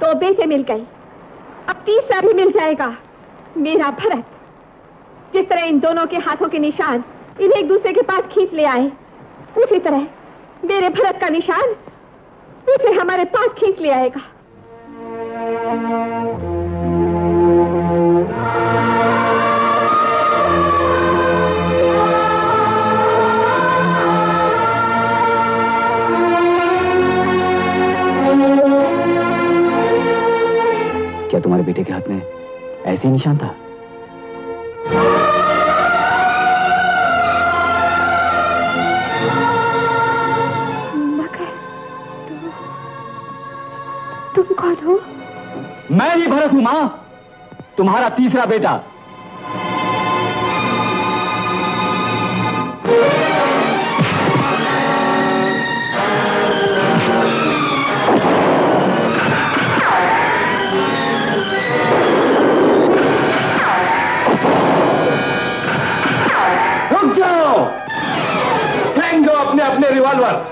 2 बेटे मिल गए, अब तीसरा भी मिल जाएगा, मेरा भरत। जिस तरह इन दोनों के हाथों के निशान इन्हें एक दूसरे के पास खींच ले आए, उसी तरह मेरे भरत का निशान उसे हमारे पास खींच ले आएगा। क्या तुम्हारे बेटे के हाथ में ऐसे ही निशान था? मगर तुम कौन हो? मैं ही भरत हूं मां, तुम्हारा तीसरा बेटा। रुक जाओ, फेंक दो अपने अपने रिवॉल्वर।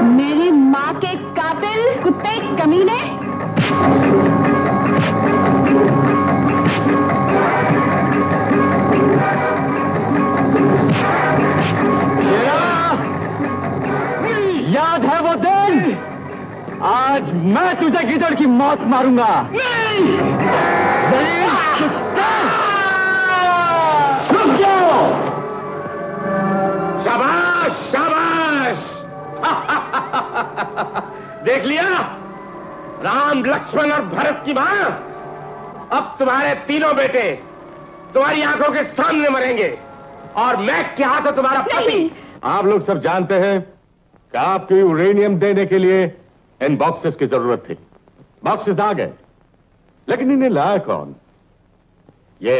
मेरी माँ के कातिल कुत्ते कमीने, याद है वो दिन? आज मैं तुझे गिदड़ की मौत मारूंगा। नहीं! रुक जाओ! शाबाश शाबाश। देख लिया, राम लक्ष्मण और भरत की मां, अब तुम्हारे तीनों बेटे तुम्हारी आंखों के सामने मरेंगे और मैं क्या तो तुम्हारा पति। आप लोग सब जानते हैं कि आपको यूरेनियम देने के लिए इन बॉक्सेस की जरूरत थी। बॉक्सेस आ गए, लेकिन इन्हें लाया कौन? ये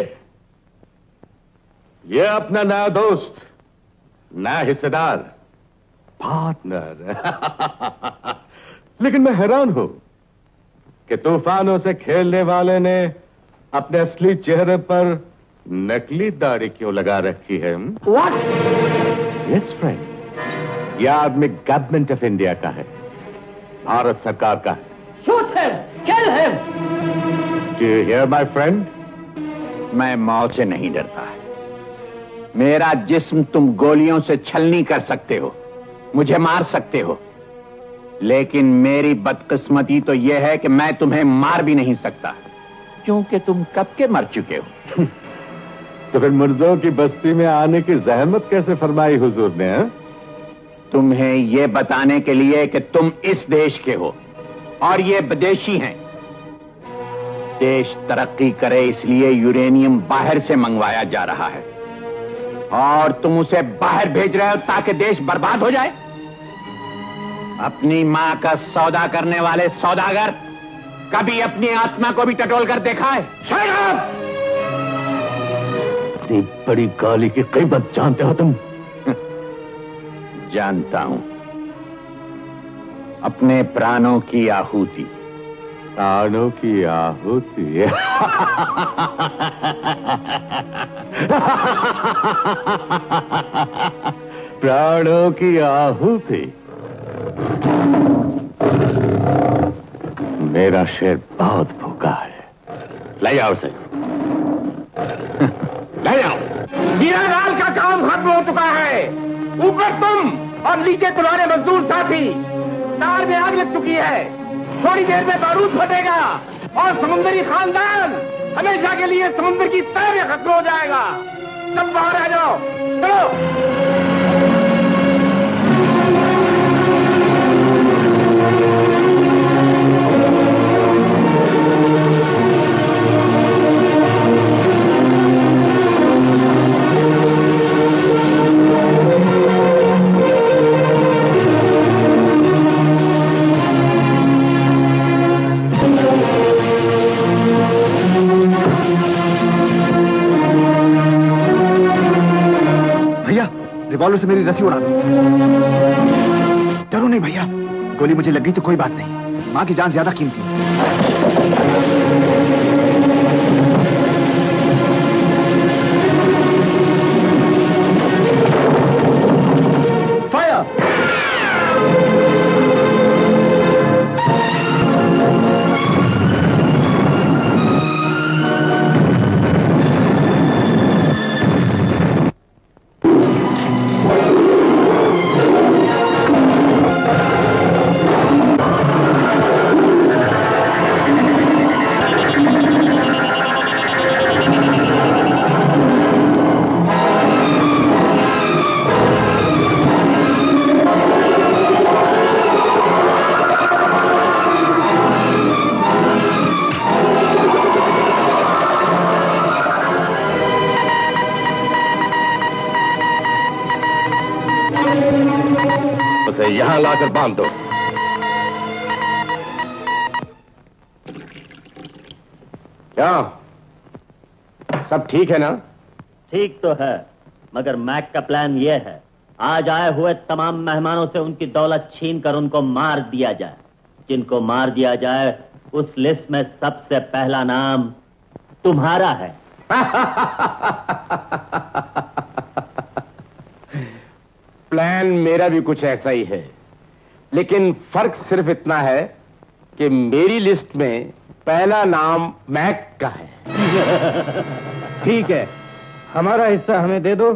अपना नया दोस्त, नया हिस्सेदार, पार्टनर। लेकिन मैं हैरान हूं कि तूफानों से खेलने वाले ने अपने असली चेहरे पर नकली दाढ़ी क्यों लगा रखी है? What? यस फ्रेंड, यह आदमी गवर्नमेंट ऑफ इंडिया का है, भारत सरकार का है। Shoot him! Kill him! Do you hear my friend? मैं मौत से नहीं डरता। मेरा जिस्म तुम गोलियों से छलनी कर सकते हो, मुझे मार सकते हो, लेकिन मेरी बदकिस्मती तो यह है कि मैं तुम्हें मार भी नहीं सकता, क्योंकि तुम कब के मर चुके हो। तो फिर मुर्दों की बस्ती में आने की जहमत कैसे फरमाई हुजूर ने? तुम्हें यह बताने के लिए कि तुम इस देश के हो और ये विदेशी हैं। देश तरक्की करे इसलिए यूरेनियम बाहर से मंगवाया जा रहा है और तुम उसे बाहर भेज रहे हो ताकि देश बर्बाद हो जाए। अपनी मां का सौदा करने वाले सौदागर कभी अपनी आत्मा को भी टटोल कर देखा है? इतनी बड़ी गाली की कीमत जानते हो तुम? जानता हूं, अपने प्राणों की आहुति। प्राणों की आहुति? प्राणों की आहुति? मेरा शेर बहुत भूखा है, ले आओ उसे, ले आओ। हीरालाल का काम खत्म हो चुका है, ऊपर तुम और नीचे तुम्हारे मजदूर साथी। तार में आग लग चुकी है, थोड़ी देर में बारूद फटेगा और समुद्री खानदान हमेशा के लिए समुद्र की तह में खत्म हो जाएगा। सब बाहर आ जाओ, चलो। रिवॉल्वर से मेरी रस्सी उड़ा दी। डरो नहीं भैया, गोली मुझे लग गई तो कोई बात नहीं, मां की जान ज्यादा कीमती है। यहां लाकर बांध दो। क्या सब ठीक है ना? ठीक तो है, मगर मैक का प्लान यह है, आज आए हुए तमाम मेहमानों से उनकी दौलत छीनकर उनको मार दिया जाए। जिनको मार दिया जाए उस लिस्ट में सबसे पहला नाम तुम्हारा है। प्लान मेरा भी कुछ ऐसा ही है, लेकिन फर्क सिर्फ इतना है कि मेरी लिस्ट में पहला नाम मैक का है। ठीक है, हमारा हिस्सा हमें दे दो,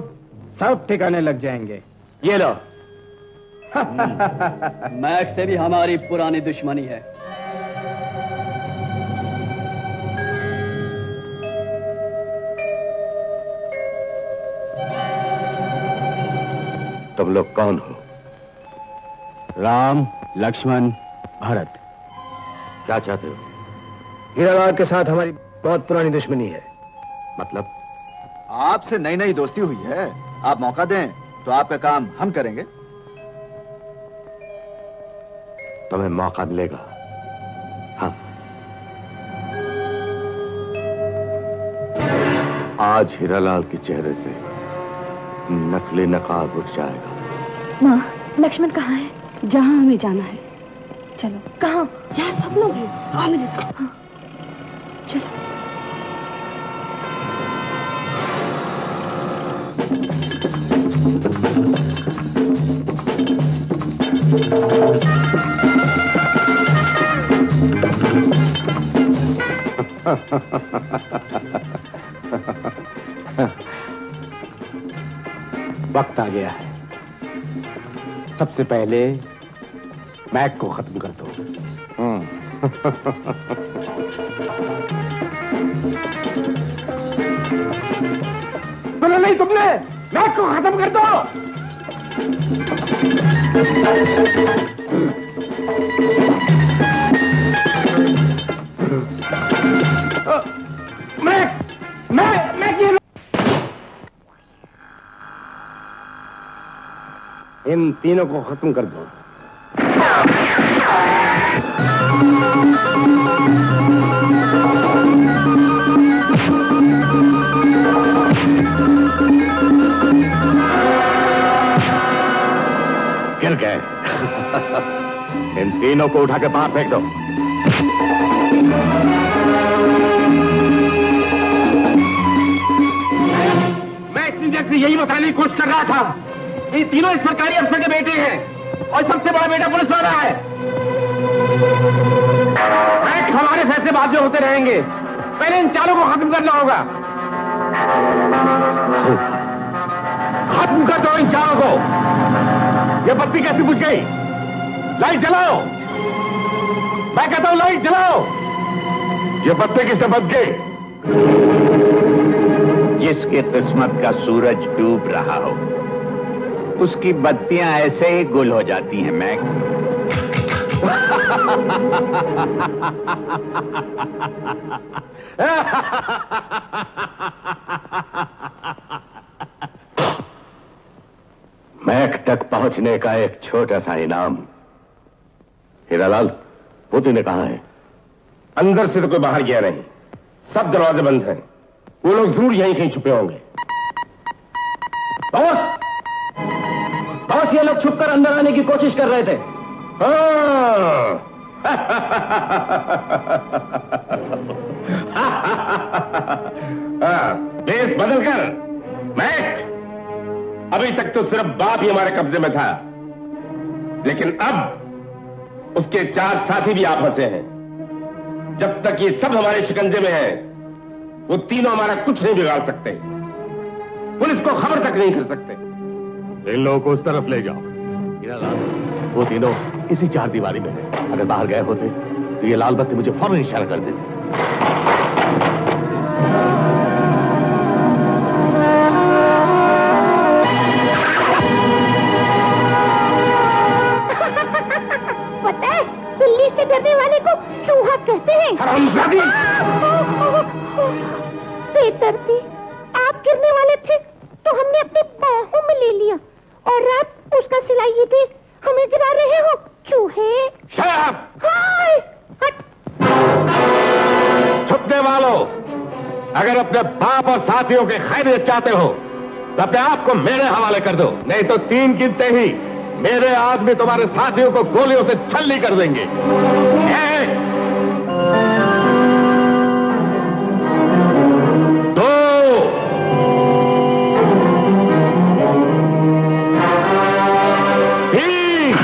सब ठिकाने लग जाएंगे। ये लो। मैक से भी हमारी पुरानी दुश्मनी है। तुम लोग कौन हो? राम, लक्ष्मण, भरत। क्या चाहते हो? हीरालाल के साथ हमारी बहुत पुरानी दुश्मनी है। मतलब? आपसे नई नई दोस्ती हुई है, आप मौका दें तो आपका काम हम करेंगे। तुम्हें मौका मिलेगा। हाँ, आज हीरालाल के चेहरे से नकली नकाब उठ जाएगा। माँ, लक्ष्मण कहाँ है? जहाँ हमें जाना है। चलो। कहाँ? यहाँ सब लोग हैं। आओ मेरे साथ। हाँ। चलो। वक्त आ गया है, सबसे पहले मैक को खत्म कर दो। सुना नहीं तुमने? मैक को खत्म कर दो। मैक ये इन तीनों को खत्म कर दो। गिर गए। इन तीनों को उठा के बाहर फेंक दो। मैं इतनी देर से यही बताने की कोशिश कर रहा था, ये तीनों इस सरकारी अफसर के बेटे हैं और सबसे बड़ा बेटा पुलिस वाला है। हमारे फैसले बाद में होते रहेंगे, पहले इन चारों को खत्म करना होगा। खत्म कर दो इन चारों को। ये बत्ती कैसे बुझ गई? लाइट जलाओ। मैं कहता हूं लाइट जलाओ। ये पत्ते किससे बच गए? जिसकी किस्मत का सूरज डूब रहा हो उसकी बत्तियां ऐसे ही गुल हो जाती हैं मैक। मैक तक पहुंचने का एक छोटा सा इनाम। हीरालाल, पुती ने कहा है? अंदर से तो कोई बाहर गया नहीं, सब दरवाजे बंद हैं। वो लोग जरूर यहीं कहीं छुपे होंगे। बॉस, बॉस, ये लोग छुपकर अंदर आने की कोशिश कर रहे थे। बेस बदल कर। मैक, अभी तक तो सिर्फ बाप ही हमारे कब्जे में था, लेकिन अब उसके 4 साथी भी आप फंसे हैं। जब तक ये सब हमारे शिकंजे में हैं, वो तीनों हमारा कुछ नहीं बिगाड़ सकते, पुलिस को खबर तक नहीं कर सकते। इन लोगों को उस तरफ ले जाओ। वो तीनों इसी 4 दीवारी में हैं। अगर बाहर गए होते तो ये लाल बत्ती मुझे फौरन इशारा कर देती। पता है, बिल्ली से डरने वाले को चूहा कहते हैं। हरामजादी! बेदर्दी, आप गिरने वाले थे तो हमने अपनी बाहों में ले लिया, और आप उसका सिलाई ये थे, हमें गिरा रहे हो चूहे। हाय, हट। छुपने वालों, अगर अपने बाप और साथियों के खैरियत चाहते हो तो अपने आप को मेरे हवाले कर दो, नहीं तो 3 गिनते ही मेरे आदमी तुम्हारे साथियों को गोलियों से छल्ली कर देंगे। 1, 2, 3।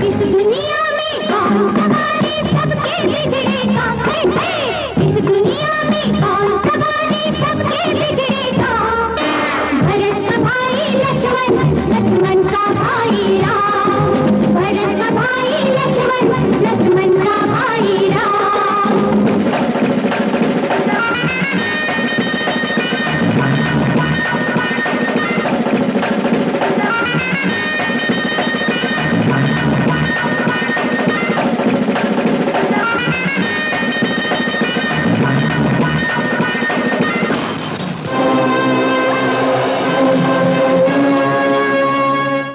इस दुनिया में कौन संभाले सबके बिगड़े काम? इस दुनिया में कौन संभाले सबके बिगड़े काम? भरत का भाई लक्ष्मण, लक्ष्मण का भाई राम। भरत का भाई लक्ष्मण, लक्ष्मण का भाई राम।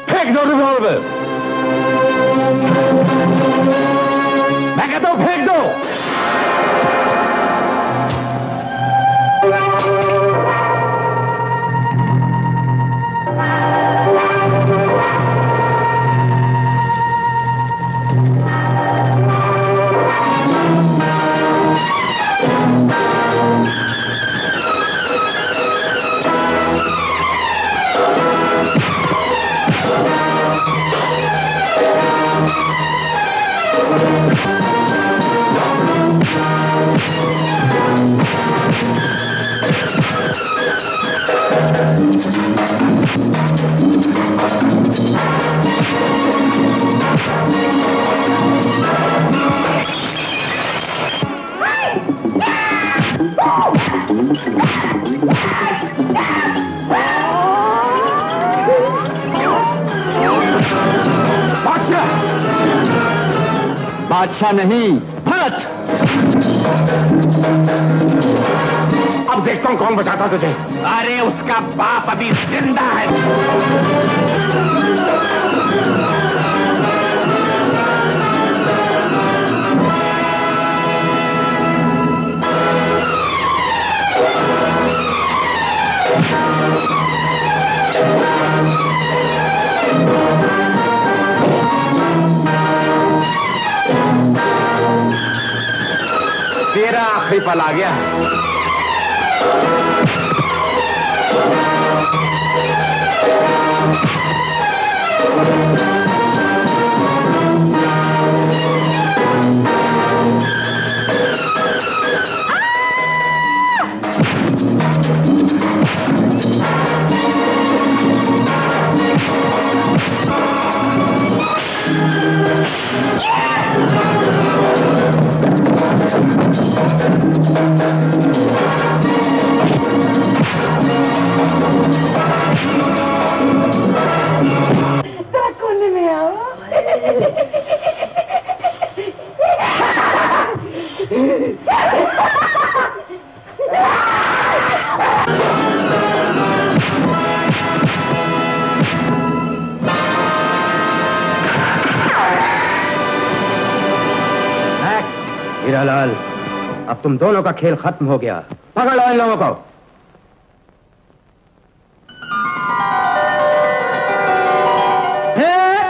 फेंक दो रिवॉल्वर। मैं कहता हूं फेंक दो। बादशाह नहीं, भरत। अब देखता हूं कौन बचाता तुझे। अरे उसका बाप अभी जिंदा है। तेरा आखिरी पल आ गया। हीरालाल, अब तुम दोनों का खेल खत्म हो गया। पकड़ लो इन लोगों को।